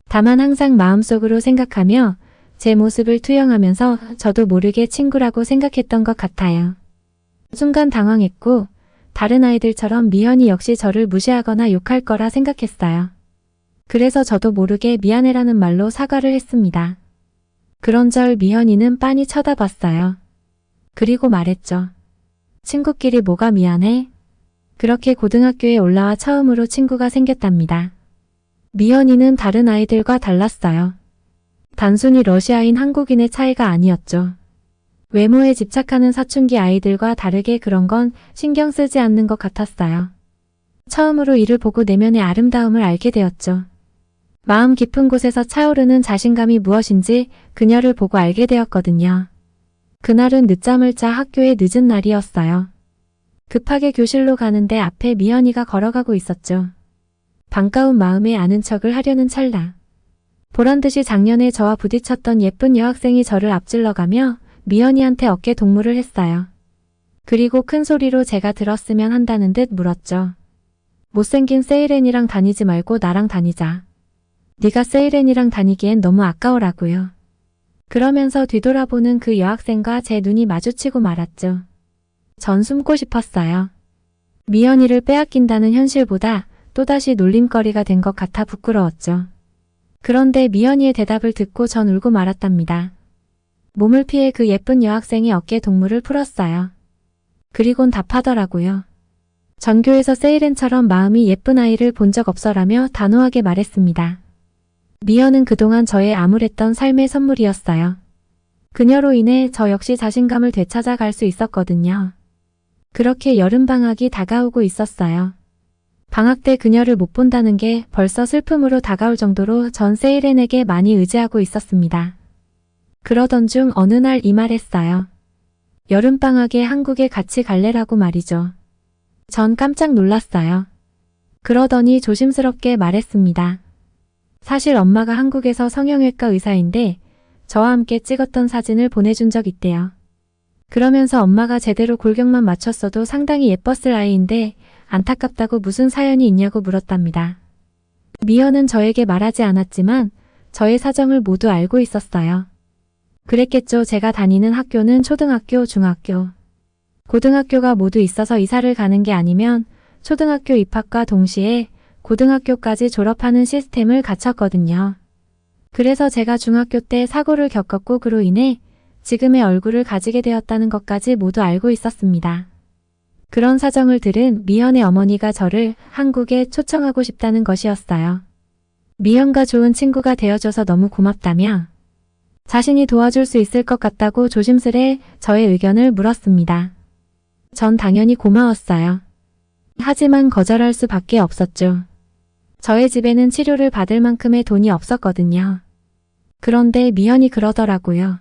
다만 항상 마음속으로 생각하며 제 모습을 투영하면서 저도 모르게 친구라고 생각했던 것 같아요. 순간 당황했고 다른 아이들처럼 미연이 역시 저를 무시하거나 욕할 거라 생각했어요. 그래서 저도 모르게 미안해라는 말로 사과를 했습니다. 그런절 미연이는 빤히 쳐다봤어요. 그리고 말했죠. 친구끼리 뭐가 미안해? 그렇게 고등학교에 올라와 처음으로 친구가 생겼답니다. 미연이는 다른 아이들과 달랐어요. 단순히 러시아인 한국인의 차이가 아니었죠. 외모에 집착하는 사춘기 아이들과 다르게 그런 건 신경 쓰지 않는 것 같았어요. 처음으로 이를 보고 내면의 아름다움을 알게 되었죠. 마음 깊은 곳에서 차오르는 자신감이 무엇인지 그녀를 보고 알게 되었거든요. 그날은 늦잠을 자 학교에 늦은 날이었어요. 급하게 교실로 가는데 앞에 미연이가 걸어가고 있었죠. 반가운 마음에 아는 척을 하려는 찰나. 보란듯이 작년에 저와 부딪혔던 예쁜 여학생이 저를 앞질러가며 미연이한테 어깨 동무를 했어요. 그리고 큰 소리로 제가 들었으면 한다는 듯 물었죠. 못생긴 세이렌이랑 다니지 말고 나랑 다니자. 네가 세이렌이랑 다니기엔 너무 아까워라고요. 그러면서 뒤돌아보는 그 여학생과 제 눈이 마주치고 말았죠. 전 숨고 싶었어요. 미연이를 빼앗긴다는 현실보다 또다시 놀림거리가 된 것 같아 부끄러웠죠. 그런데 미연이의 대답을 듣고 전 울고 말았답니다. 몸을 피해 그 예쁜 여학생이 어깨에 동무를 풀었어요. 그리곤 답하더라고요. 전교에서 세이렌처럼 마음이 예쁜 아이를 본 적 없어라며 단호하게 말했습니다. 미연은 그동안 저의 암울했던 삶의 선물이었어요. 그녀로 인해 저 역시 자신감을 되찾아갈 수 있었거든요. 그렇게 여름방학이 다가오고 있었어요. 방학 때 그녀를 못 본다는 게 벌써 슬픔으로 다가올 정도로 전 세이렌에게 많이 의지하고 있었습니다. 그러던 중 어느 날 이 말했어요. 여름방학에 한국에 같이 갈래라고 말이죠. 전 깜짝 놀랐어요. 그러더니 조심스럽게 말했습니다. 사실 엄마가 한국에서 성형외과 의사인데 저와 함께 찍었던 사진을 보내준 적 있대요. 그러면서 엄마가 제대로 골격만 맞췄어도 상당히 예뻤을 아이인데 안타깝다고 무슨 사연이 있냐고 물었답니다. 미연은 저에게 말하지 않았지만 저의 사정을 모두 알고 있었어요. 그랬겠죠. 제가 다니는 학교는 초등학교, 중학교, 고등학교가 모두 있어서 이사를 가는 게 아니면 초등학교 입학과 동시에 고등학교까지 졸업하는 시스템을 갖췄거든요. 그래서 제가 중학교 때 사고를 겪었고 그로 인해 지금의 얼굴을 가지게 되었다는 것까지 모두 알고 있었습니다. 그런 사정을 들은 미연의 어머니가 저를 한국에 초청하고 싶다는 것이었어요. 미연과 좋은 친구가 되어줘서 너무 고맙다며 자신이 도와줄 수 있을 것 같다고 조심스레 저의 의견을 물었습니다. 전 당연히 고마웠어요. 하지만 거절할 수밖에 없었죠. 저의 집에는 치료를 받을 만큼의 돈이 없었거든요. 그런데 미연이 그러더라고요.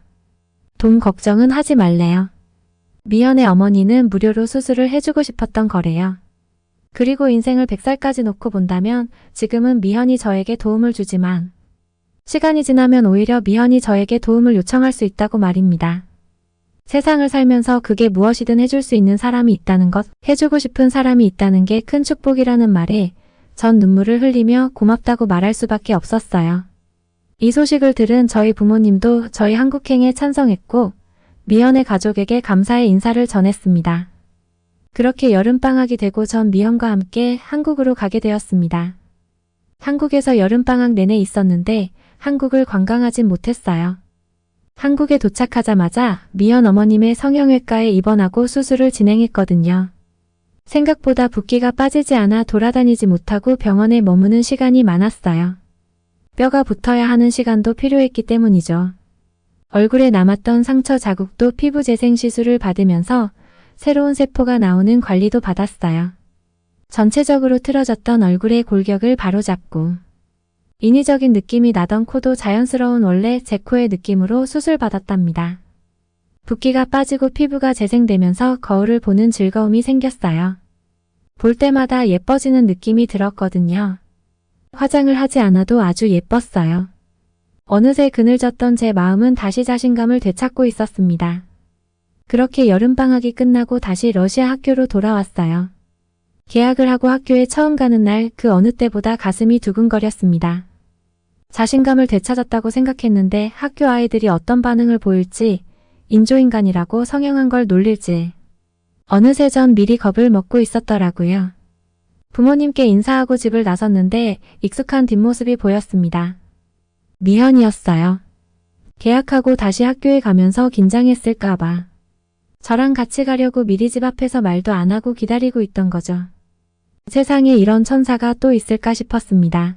돈 걱정은 하지 말래요. 미연의 어머니는 무료로 수술을 해주고 싶었던 거래요. 그리고 인생을 100살까지 놓고 본다면 지금은 미연이 저에게 도움을 주지만 시간이 지나면 오히려 미연이 저에게 도움을 요청할 수 있다고 말입니다. 세상을 살면서 그게 무엇이든 해줄 수 있는 사람이 있다는 것, 해주고 싶은 사람이 있다는 게 큰 축복이라는 말에 전 눈물을 흘리며 고맙다고 말할 수밖에 없었어요. 이 소식을 들은 저희 부모님도 저희 한국행에 찬성했고 미연의 가족에게 감사의 인사를 전했습니다. 그렇게 여름방학이 되고 전 미연과 함께 한국으로 가게 되었습니다. 한국에서 여름방학 내내 있었는데 한국을 관광하진 못했어요. 한국에 도착하자마자 미연 어머님의 성형외과에 입원하고 수술을 진행했거든요. 생각보다 붓기가 빠지지 않아 돌아다니지 못하고 병원에 머무는 시간이 많았어요. 뼈가 붙어야 하는 시간도 필요했기 때문이죠. 얼굴에 남았던 상처 자국도 피부 재생 시술을 받으면서 새로운 세포가 나오는 관리도 받았어요. 전체적으로 틀어졌던 얼굴의 골격을 바로잡고 인위적인 느낌이 나던 코도 자연스러운 원래 제 코의 느낌으로 수술받았답니다. 붓기가 빠지고 피부가 재생되면서 거울을 보는 즐거움이 생겼어요. 볼 때마다 예뻐지는 느낌이 들었거든요. 화장을 하지 않아도 아주 예뻤어요. 어느새 그늘졌던 제 마음은 다시 자신감을 되찾고 있었습니다. 그렇게 여름방학이 끝나고 다시 러시아 학교로 돌아왔어요. 계약을 하고 학교에 처음 가는 날 그 어느 때보다 가슴이 두근거렸습니다. 자신감을 되찾았다고 생각했는데 학교 아이들이 어떤 반응을 보일지, 인조인간이라고 성형한 걸 놀릴지 어느새 전 미리 겁을 먹고 있었더라고요. 부모님께 인사하고 집을 나섰는데 익숙한 뒷모습이 보였습니다. 미연이었어요. 계약하고 다시 학교에 가면서 긴장했을까봐. 저랑 같이 가려고 미리 집 앞에서 말도 안 하고 기다리고 있던 거죠. 세상에 이런 천사가 또 있을까 싶었습니다.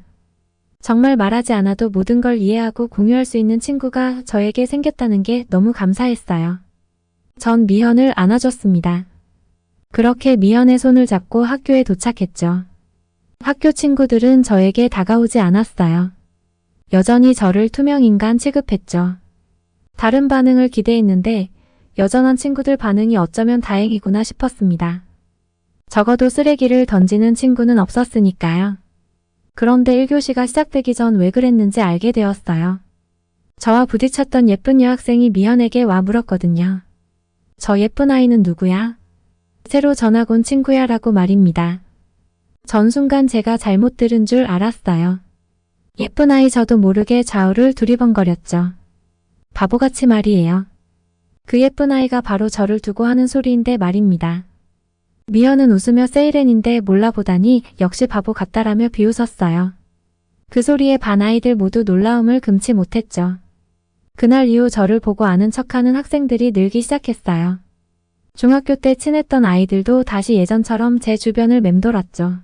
정말 말하지 않아도 모든 걸 이해하고 공유할 수 있는 친구가 저에게 생겼다는 게 너무 감사했어요. 전 미연을 안아줬습니다. 그렇게 미연의 손을 잡고 학교에 도착했죠. 학교 친구들은 저에게 다가오지 않았어요. 여전히 저를 투명인간 취급했죠. 다른 반응을 기대했는데 여전한 친구들 반응이 어쩌면 다행이구나 싶었습니다. 적어도 쓰레기를 던지는 친구는 없었으니까요. 그런데 1교시가 시작되기 전 왜 그랬는지 알게 되었어요. 저와 부딪혔던 예쁜 여학생이 미연에게 와 물었거든요. 저 예쁜 아이는 누구야? 새로 전학 온 친구야 라고 말입니다. 전 순간 제가 잘못 들은 줄 알았어요. 예쁜 아이 저도 모르게 좌우를 두리번거렸죠. 바보같이 말이에요. 그 예쁜 아이가 바로 저를 두고 하는 소리인데 말입니다. 미연은 웃으며 세이렌인데 몰라보다니 역시 바보 같다라며 비웃었어요. 그 소리에 반 아이들 모두 놀라움을 금치 못했죠. 그날 이후 저를 보고 아는 척하는 학생들이 늘기 시작했어요. 중학교 때 친했던 아이들도 다시 예전처럼 제 주변을 맴돌았죠.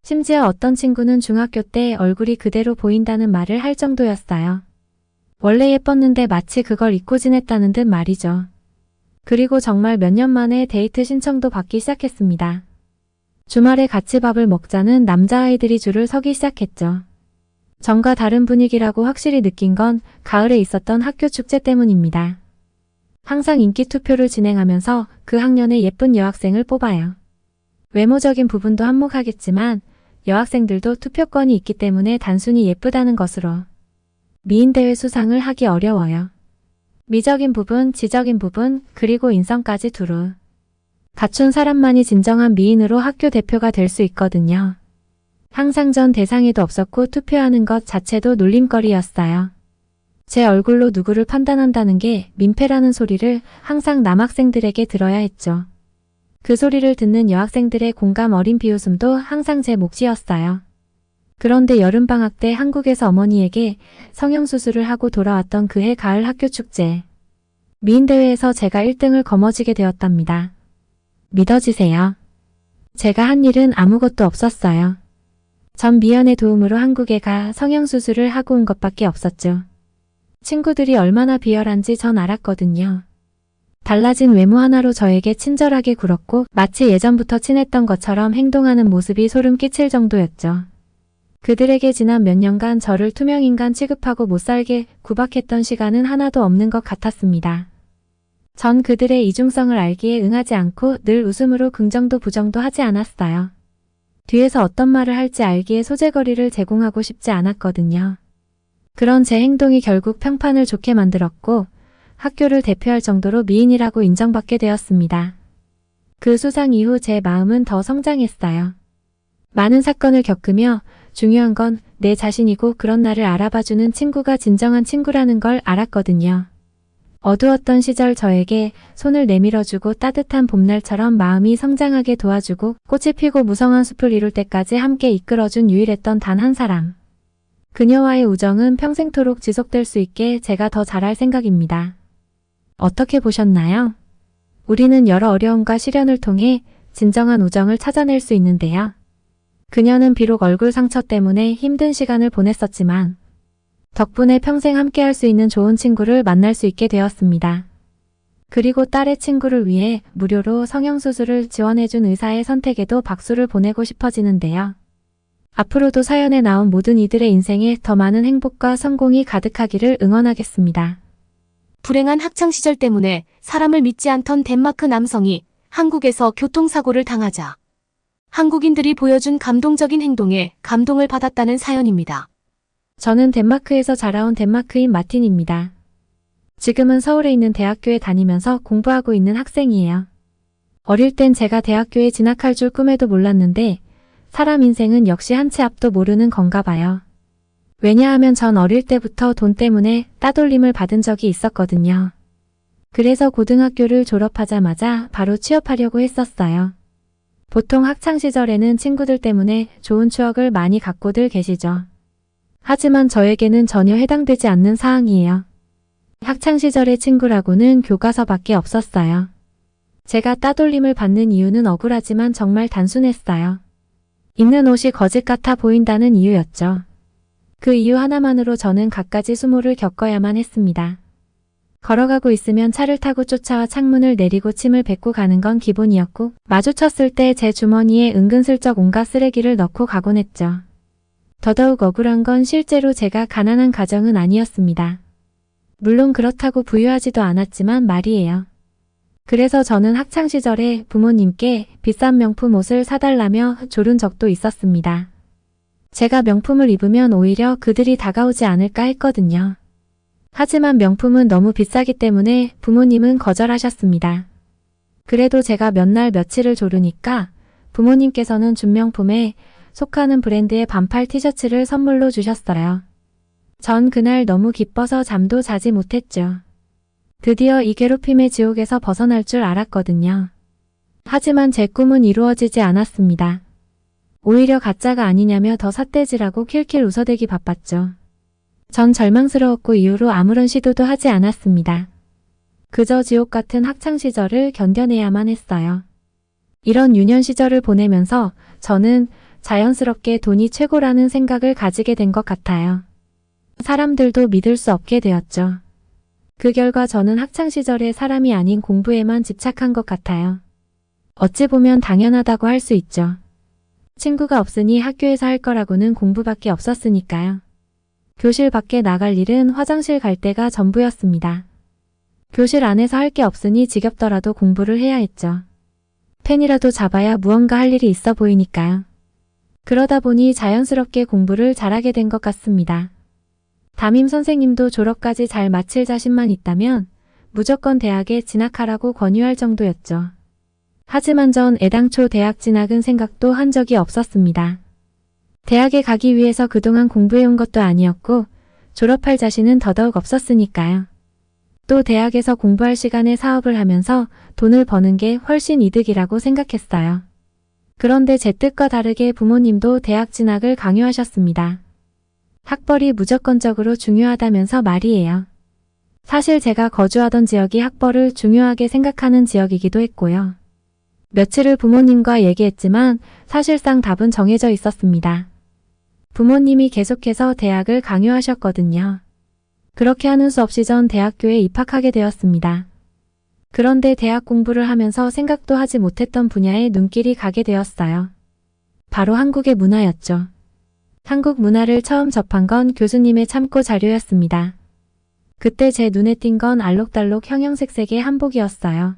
심지어 어떤 친구는 중학교 때 얼굴이 그대로 보인다는 말을 할 정도였어요. 원래 예뻤는데 마치 그걸 잊고 지냈다는 듯 말이죠. 그리고 정말 몇 년 만에 데이트 신청도 받기 시작했습니다. 주말에 같이 밥을 먹자는 남자아이들이 줄을 서기 시작했죠. 전과 다른 분위기라고 확실히 느낀 건 가을에 있었던 학교 축제 때문입니다. 항상 인기 투표를 진행하면서 그 학년의 예쁜 여학생을 뽑아요. 외모적인 부분도 한몫하겠지만 여학생들도 투표권이 있기 때문에 단순히 예쁘다는 것으로 미인대회 수상을 하기 어려워요. 미적인 부분, 지적인 부분, 그리고 인성까지 두루 갖춘 사람만이 진정한 미인으로 학교 대표가 될 수 있거든요. 항상 전 대상에도 없었고 투표하는 것 자체도 놀림거리였어요. 제 얼굴로 누구를 판단한다는 게 민폐라는 소리를 항상 남학생들에게 들어야 했죠. 그 소리를 듣는 여학생들의 공감 어린 비웃음도 항상 제 몫이었어요. 그런데 여름방학 때 한국에서 어머니에게 성형수술을 하고 돌아왔던 그해 가을 학교 축제. 미인대회에서 제가 1등을 거머쥐게 되었답니다. 믿어지세요? 제가 한 일은 아무것도 없었어요. 전 미연의 도움으로 한국에 가 성형수술을 하고 온 것밖에 없었죠. 친구들이 얼마나 비열한지 전 알았거든요. 달라진 외모 하나로 저에게 친절하게 굴었고 마치 예전부터 친했던 것처럼 행동하는 모습이 소름 끼칠 정도였죠. 그들에게 지난 몇 년간 저를 투명인간 취급하고 못살게 구박했던 시간은 하나도 없는 것 같았습니다. 전 그들의 이중성을 알기에 응하지 않고 늘 웃음으로 긍정도 부정도 하지 않았어요. 뒤에서 어떤 말을 할지 알기에 소재거리를 제공하고 싶지 않았거든요. 그런 제 행동이 결국 평판을 좋게 만들었고 학교를 대표할 정도로 미인이라고 인정받게 되었습니다. 그 수상 이후 제 마음은 더 성장했어요. 많은 사건을 겪으며 중요한 건 내 자신이고 그런 나를 알아봐주는 친구가 진정한 친구라는 걸 알았거든요. 어두웠던 시절 저에게 손을 내밀어주고 따뜻한 봄날처럼 마음이 성장하게 도와주고 꽃이 피고 무성한 숲을 이룰 때까지 함께 이끌어준 유일했던 단 한 사람. 그녀와의 우정은 평생토록 지속될 수 있게 제가 더 잘할 생각입니다. 어떻게 보셨나요? 우리는 여러 어려움과 시련을 통해 진정한 우정을 찾아낼 수 있는데요. 그녀는 비록 얼굴 상처 때문에 힘든 시간을 보냈었지만 덕분에 평생 함께할 수 있는 좋은 친구를 만날 수 있게 되었습니다. 그리고 딸의 친구를 위해 무료로 성형수술을 지원해준 의사의 선택에도 박수를 보내고 싶어지는데요. 앞으로도 사연에 나온 모든 이들의 인생에 더 많은 행복과 성공이 가득하기를 응원하겠습니다. 불행한 학창시절 때문에 사람을 믿지 않던 덴마크 남성이 한국에서 교통사고를 당하자 한국인들이 보여준 감동적인 행동에 감동을 받았다는 사연입니다. 저는 덴마크에서 자라온 덴마크인 마틴입니다. 지금은 서울에 있는 대학교에 다니면서 공부하고 있는 학생이에요. 어릴 땐 제가 대학교에 진학할 줄 꿈에도 몰랐는데 사람 인생은 역시 한 치 앞도 모르는 건가 봐요. 왜냐하면 전 어릴 때부터 돈 때문에 따돌림을 받은 적이 있었거든요. 그래서 고등학교를 졸업하자마자 바로 취업하려고 했었어요. 보통 학창시절에는 친구들 때문에 좋은 추억을 많이 갖고들 계시죠. 하지만 저에게는 전혀 해당되지 않는 사항이에요. 학창시절의 친구라고는 교과서밖에 없었어요. 제가 따돌림을 받는 이유는 억울하지만 정말 단순했어요. 입는 옷이 거짓 같아 보인다는 이유였죠. 그 이유 하나만으로 저는 갖가지 수모를 겪어야만 했습니다. 걸어가고 있으면 차를 타고 쫓아와 창문을 내리고 침을 뱉고 가는 건 기본이었고 마주쳤을 때 제 주머니에 은근슬쩍 온갖 쓰레기를 넣고 가곤 했죠. 더더욱 억울한 건 실제로 제가 가난한 가정은 아니었습니다. 물론 그렇다고 부유하지도 않았지만 말이에요. 그래서 저는 학창시절에 부모님께 비싼 명품 옷을 사달라며 조른 적도 있었습니다. 제가 명품을 입으면 오히려 그들이 다가오지 않을까 했거든요. 하지만 명품은 너무 비싸기 때문에 부모님은 거절하셨습니다. 그래도 제가 몇 날 며칠을 조르니까 부모님께서는 준명품에 속하는 브랜드의 반팔 티셔츠를 선물로 주셨어요. 전 그날 너무 기뻐서 잠도 자지 못했죠. 드디어 이 괴롭힘의 지옥에서 벗어날 줄 알았거든요. 하지만 제 꿈은 이루어지지 않았습니다. 오히려 가짜가 아니냐며 더 삿대질하고 킬킬 웃어대기 바빴죠. 전 절망스러웠고 이후로 아무런 시도도 하지 않았습니다. 그저 지옥 같은 학창 시절을 견뎌내야만 했어요. 이런 유년 시절을 보내면서 저는 자연스럽게 돈이 최고라는 생각을 가지게 된 것 같아요. 사람들도 믿을 수 없게 되었죠. 그 결과 저는 학창 시절에 사람이 아닌 공부에만 집착한 것 같아요. 어찌 보면 당연하다고 할 수 있죠. 친구가 없으니 학교에서 할 거라고는 공부밖에 없었으니까요. 교실 밖에 나갈 일은 화장실 갈 때가 전부였습니다. 교실 안에서 할 게 없으니 지겹더라도 공부를 해야 했죠. 펜이라도 잡아야 무언가 할 일이 있어 보이니까요. 그러다 보니 자연스럽게 공부를 잘하게 된 것 같습니다. 담임 선생님도 졸업까지 잘 마칠 자신만 있다면 무조건 대학에 진학하라고 권유할 정도였죠. 하지만 전 애당초 대학 진학은 생각도 한 적이 없었습니다. 대학에 가기 위해서 그동안 공부해온 것도 아니었고 졸업할 자신은 더더욱 없었으니까요. 또 대학에서 공부할 시간에 사업을 하면서 돈을 버는 게 훨씬 이득이라고 생각했어요. 그런데 제 뜻과 다르게 부모님도 대학 진학을 강요하셨습니다. 학벌이 무조건적으로 중요하다면서 말이에요. 사실 제가 거주하던 지역이 학벌을 중요하게 생각하는 지역이기도 했고요. 며칠을 부모님과 얘기했지만 사실상 답은 정해져 있었습니다. 부모님이 계속해서 대학을 강요하셨거든요. 그렇게 하는 수 없이 전 대학교에 입학하게 되었습니다. 그런데 대학 공부를 하면서 생각도 하지 못했던 분야에 눈길이 가게 되었어요. 바로 한국의 문화였죠. 한국 문화를 처음 접한 건 교수님의 참고 자료였습니다. 그때 제 눈에 띈 건 알록달록 형형색색의 한복이었어요.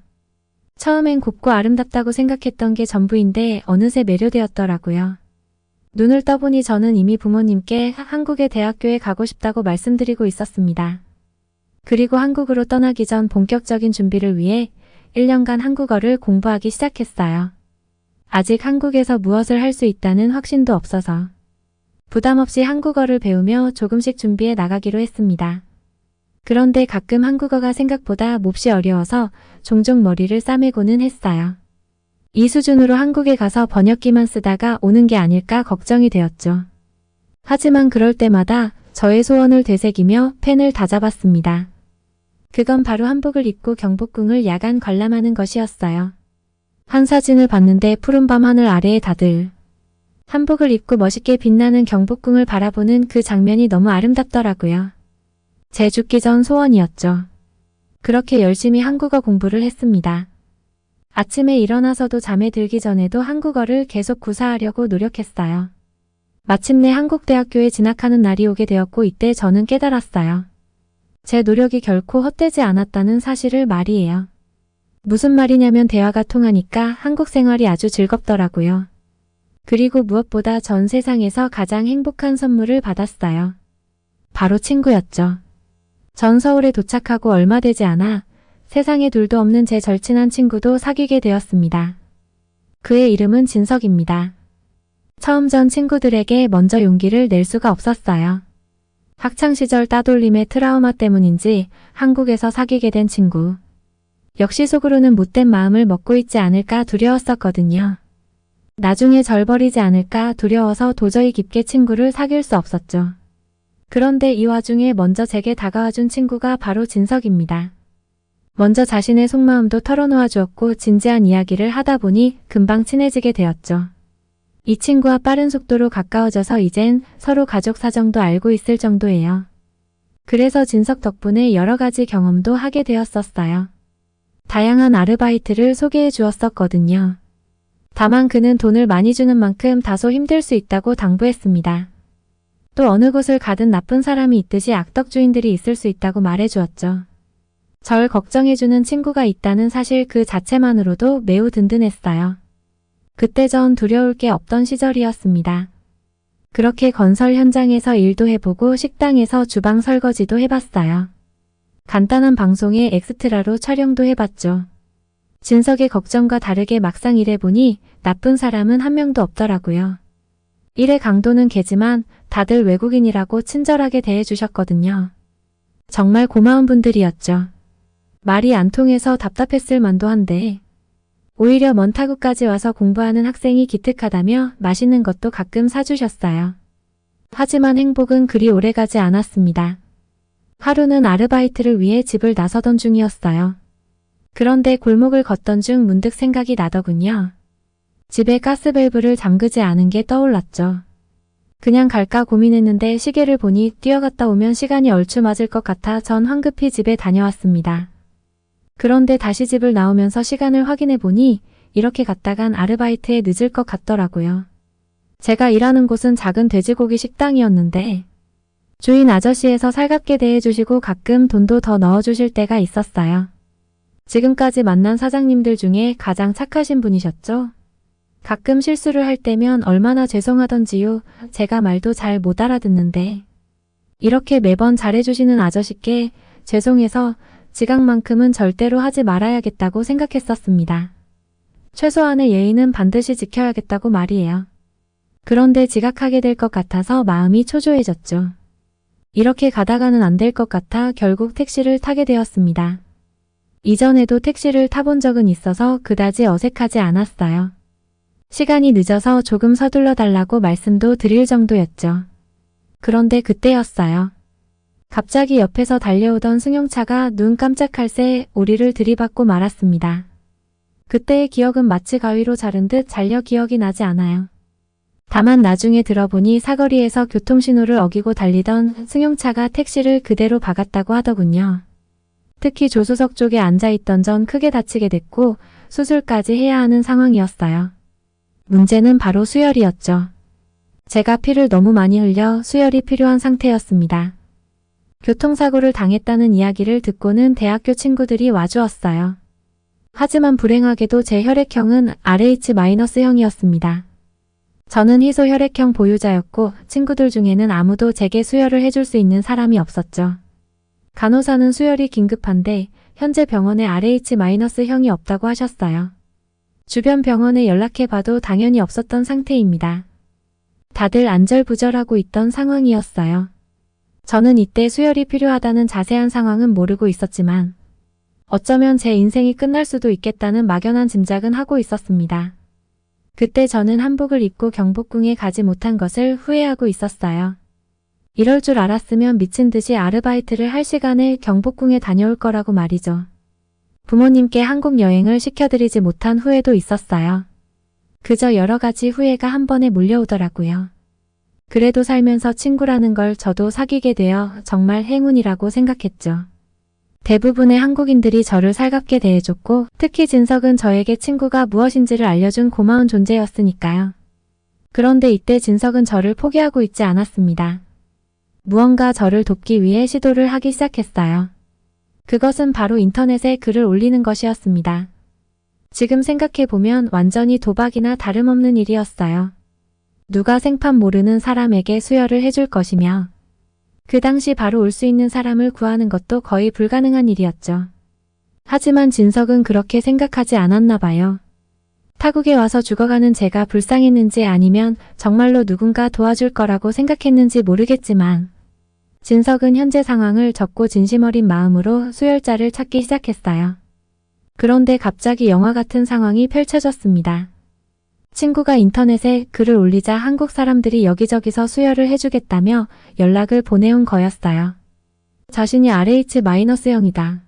처음엔 곱고 아름답다고 생각했던 게 전부인데 어느새 매료되었더라고요. 눈을 떠보니 저는 이미 부모님께 한국의 대학교에 가고 싶다고 말씀드리고 있었습니다. 그리고 한국으로 떠나기 전 본격적인 준비를 위해 1년간 한국어를 공부하기 시작했어요. 아직 한국에서 무엇을 할 수 있다는 확신도 없어서 부담 없이 한국어를 배우며 조금씩 준비해 나가기로 했습니다. 그런데 가끔 한국어가 생각보다 몹시 어려워서 종종 머리를 싸매고는 했어요. 이 수준으로 한국에 가서 번역기만 쓰다가 오는 게 아닐까 걱정이 되었죠. 하지만 그럴 때마다 저의 소원을 되새기며 펜을 다잡았습니다. 그건 바로 한복을 입고 경복궁을 야간 관람하는 것이었어요. 한 사진을 봤는데 푸른밤 하늘 아래에 다들 한복을 입고 멋있게 빛나는 경복궁을 바라보는 그 장면이 너무 아름답더라고요. 제 죽기 전 소원이었죠. 그렇게 열심히 한국어 공부를 했습니다. 아침에 일어나서도 잠에 들기 전에도 한국어를 계속 구사하려고 노력했어요. 마침내 한국대학교에 진학하는 날이 오게 되었고 이때 저는 깨달았어요. 제 노력이 결코 헛되지 않았다는 사실을 말이에요. 무슨 말이냐면 대화가 통하니까 한국 생활이 아주 즐겁더라고요. 그리고 무엇보다 전 세상에서 가장 행복한 선물을 받았어요. 바로 친구였죠. 전 서울에 도착하고 얼마 되지 않아 세상에 둘도 없는 제 절친한 친구도 사귀게 되었습니다. 그의 이름은 진석입니다. 처음 전 친구들에게 먼저 용기를 낼 수가 없었어요. 학창시절 따돌림의 트라우마 때문인지 한국에서 사귀게 된 친구. 역시 속으로는 못된 마음을 먹고 있지 않을까 두려웠었거든요. 나중에 절 버리지 않을까 두려워서 도저히 깊게 친구를 사귈 수 없었죠. 그런데 이 와중에 먼저 제게 다가와준 친구가 바로 진석입니다. 먼저 자신의 속마음도 털어놓아 주었고 진지한 이야기를 하다 보니 금방 친해지게 되었죠. 이 친구와 빠른 속도로 가까워져서 이젠 서로 가족 사정도 알고 있을 정도예요. 그래서 진석 덕분에 여러 가지 경험도 하게 되었었어요. 다양한 아르바이트를 소개해 주었었거든요. 다만 그는 돈을 많이 주는 만큼 다소 힘들 수 있다고 당부했습니다. 또 어느 곳을 가든 나쁜 사람이 있듯이 악덕주인들이 있을 수 있다고 말해 주었죠. 절 걱정해주는 친구가 있다는 사실 그 자체만으로도 매우 든든했어요. 그때 전 두려울 게 없던 시절이었습니다. 그렇게 건설 현장에서 일도 해보고 식당에서 주방 설거지도 해봤어요. 간단한 방송에 엑스트라로 촬영도 해봤죠. 진석의 걱정과 다르게 막상 일해보니 나쁜 사람은 한 명도 없더라고요. 일의 강도는 개지만 다들 외국인이라고 친절하게 대해주셨거든요. 정말 고마운 분들이었죠. 말이 안 통해서 답답했을 만도 한데 오히려 먼 타국까지 와서 공부하는 학생이 기특하다며 맛있는 것도 가끔 사주셨어요. 하지만 행복은 그리 오래가지 않았습니다. 하루는 아르바이트를 위해 집을 나서던 중이었어요. 그런데 골목을 걷던 중 문득 생각이 나더군요. 집에 가스밸브를 잠그지 않은 게 떠올랐죠. 그냥 갈까 고민했는데 시계를 보니 뛰어갔다 오면 시간이 얼추 맞을 것 같아 전 황급히 집에 다녀왔습니다. 그런데 다시 집을 나오면서 시간을 확인해 보니 이렇게 갔다간 아르바이트에 늦을 것 같더라고요. 제가 일하는 곳은 작은 돼지고기 식당이었는데 주인 아저씨에서 살갑게 대해주시고 가끔 돈도 더 넣어주실 때가 있었어요. 지금까지 만난 사장님들 중에 가장 착하신 분이셨죠? 가끔 실수를 할 때면 얼마나 죄송하던지요. 제가 말도 잘 못 알아듣는데 이렇게 매번 잘해주시는 아저씨께 죄송해서 지각만큼은 절대로 하지 말아야겠다고 생각했었습니다. 최소한의 예의는 반드시 지켜야겠다고 말이에요. 그런데 지각하게 될 것 같아서 마음이 초조해졌죠. 이렇게 가다가는 안 될 것 같아 결국 택시를 타게 되었습니다. 이전에도 택시를 타본 적은 있어서 그다지 어색하지 않았어요. 시간이 늦어서 조금 서둘러 달라고 말씀도 드릴 정도였죠. 그런데 그때였어요. 갑자기 옆에서 달려오던 승용차가 눈 깜짝할 새 우리를 들이받고 말았습니다. 그때의 기억은 마치 가위로 자른 듯 잘려 기억이 나지 않아요. 다만 나중에 들어보니 사거리에서 교통신호를 어기고 달리던 승용차가 택시를 그대로 박았다고 하더군요. 특히 조수석 쪽에 앉아있던 전 크게 다치게 됐고 수술까지 해야 하는 상황이었어요. 문제는 바로 수혈이었죠. 제가 피를 너무 많이 흘려 수혈이 필요한 상태였습니다. 교통사고를 당했다는 이야기를 듣고는 대학교 친구들이 와주었어요. 하지만 불행하게도 제 혈액형은 RH-형이었습니다. 저는 희소혈액형 보유자였고 친구들 중에는 아무도 제게 수혈을 해줄 수 있는 사람이 없었죠. 간호사는 수혈이 긴급한데 현재 병원에 RH-형이 없다고 하셨어요. 주변 병원에 연락해봐도 당연히 없었던 상태입니다. 다들 안절부절하고 있던 상황이었어요. 저는 이때 수혈이 필요하다는 자세한 상황은 모르고 있었지만 어쩌면 제 인생이 끝날 수도 있겠다는 막연한 짐작은 하고 있었습니다. 그때 저는 한복을 입고 경복궁에 가지 못한 것을 후회하고 있었어요. 이럴 줄 알았으면 미친 듯이 아르바이트를 할 시간에 경복궁에 다녀올 거라고 말이죠. 부모님께 한국 여행을 시켜드리지 못한 후회도 있었어요. 그저 여러 가지 후회가 한 번에 몰려오더라고요. 그래도 살면서 친구라는 걸 저도 사귀게 되어 정말 행운이라고 생각했죠. 대부분의 한국인들이 저를 살갑게 대해줬고 특히 진석은 저에게 친구가 무엇인지를 알려준 고마운 존재였으니까요. 그런데 이때 진석은 저를 포기하고 있지 않았습니다. 무언가 저를 돕기 위해 시도를 하기 시작했어요. 그것은 바로 인터넷에 글을 올리는 것이었습니다. 지금 생각해보면 완전히 도박이나 다름없는 일이었어요. 누가 생판 모르는 사람에게 수혈을 해줄 것이며 그 당시 바로 올 수 있는 사람을 구하는 것도 거의 불가능한 일이었죠. 하지만 진석은 그렇게 생각하지 않았나 봐요. 타국에 와서 죽어가는 제가 불쌍했는지 아니면 정말로 누군가 도와줄 거라고 생각했는지 모르겠지만 진석은 현재 상황을 접고 진심 어린 마음으로 수혈자를 찾기 시작했어요. 그런데 갑자기 영화 같은 상황이 펼쳐졌습니다. 친구가 인터넷에 글을 올리자 한국 사람들이 여기저기서 수혈을 해주겠다며 연락을 보내온 거였어요. 자신이 RH-형이다.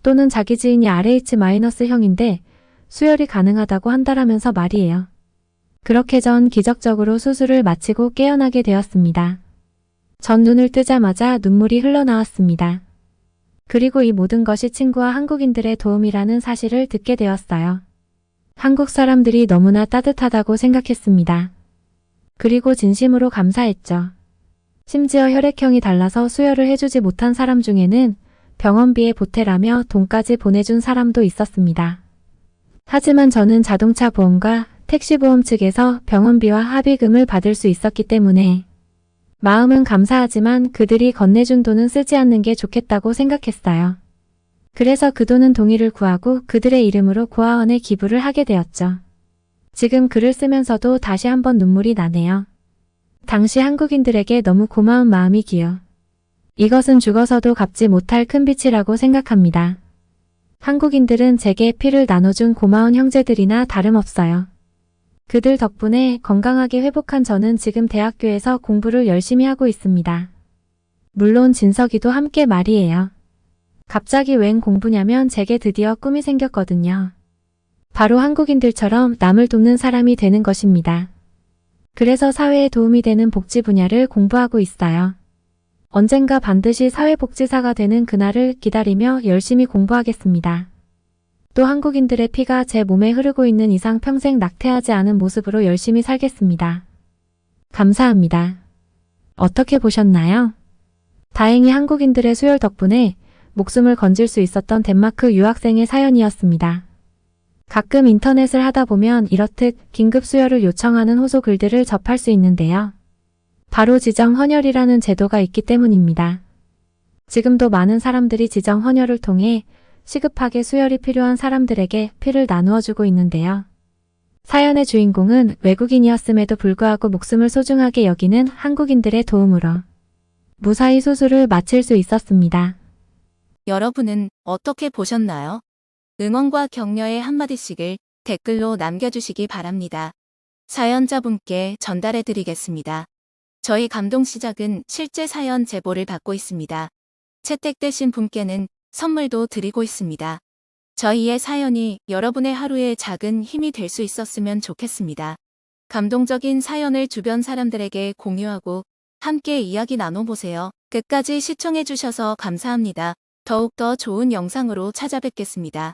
또는 자기 지인이 RH-형인데 수혈이 가능하다고 한다라면서 말이에요. 그렇게 전 기적적으로 수술을 마치고 깨어나게 되었습니다. 전 눈을 뜨자마자 눈물이 흘러나왔습니다. 그리고 이 모든 것이 친구와 한국인들의 도움이라는 사실을 듣게 되었어요. 한국 사람들이 너무나 따뜻하다고 생각했습니다. 그리고 진심으로 감사했죠. 심지어 혈액형이 달라서 수혈을 해주지 못한 사람 중에는 병원비에 보태라며 돈까지 보내준 사람도 있었습니다. 하지만 저는 자동차 보험과 택시보험 측에서 병원비와 합의금을 받을 수 있었기 때문에 마음은 감사하지만 그들이 건네준 돈은 쓰지 않는 게 좋겠다고 생각했어요. 그래서 그 돈은 동의를 구하고 그들의 이름으로 고아원에 기부를 하게 되었죠. 지금 글을 쓰면서도 다시 한번 눈물이 나네요. 당시 한국인들에게 너무 고마운 마음이기요. 이것은 죽어서도 갚지 못할 큰 빚이라고 생각합니다. 한국인들은 제게 피를 나눠준 고마운 형제들이나 다름없어요. 그들 덕분에 건강하게 회복한 저는 지금 대학교에서 공부를 열심히 하고 있습니다. 물론 진석이도 함께 말이에요. 갑자기 웬 공부냐면 제게 드디어 꿈이 생겼거든요. 바로 한국인들처럼 남을 돕는 사람이 되는 것입니다. 그래서 사회에 도움이 되는 복지 분야를 공부하고 있어요. 언젠가 반드시 사회복지사가 되는 그날을 기다리며 열심히 공부하겠습니다. 또 한국인들의 피가 제 몸에 흐르고 있는 이상 평생 낙태하지 않은 모습으로 열심히 살겠습니다. 감사합니다. 어떻게 보셨나요? 다행히 한국인들의 수혈 덕분에 목숨을 건질 수 있었던 덴마크 유학생의 사연이었습니다. 가끔 인터넷을 하다 보면 이렇듯 긴급 수혈을 요청하는 호소 글들을 접할 수 있는데요. 바로 지정 헌혈이라는 제도가 있기 때문입니다. 지금도 많은 사람들이 지정 헌혈을 통해 시급하게 수혈이 필요한 사람들에게 피를 나누어 주고 있는데요. 사연의 주인공은 외국인이었음에도 불구하고 목숨을 소중하게 여기는 한국인들의 도움으로 무사히 수술을 마칠 수 있었습니다. 여러분은 어떻게 보셨나요? 응원과 격려의 한마디씩을 댓글로 남겨주시기 바랍니다. 사연자분께 전달해드리겠습니다. 저희 감동시작은 실제 사연 제보를 받고 있습니다. 채택되신 분께는 선물도 드리고 있습니다. 저희의 사연이 여러분의 하루에 작은 힘이 될 수 있었으면 좋겠습니다. 감동적인 사연을 주변 사람들에게 공유하고 함께 이야기 나눠보세요. 끝까지 시청해주셔서 감사합니다. 더욱더 좋은 영상으로 찾아뵙겠습니다.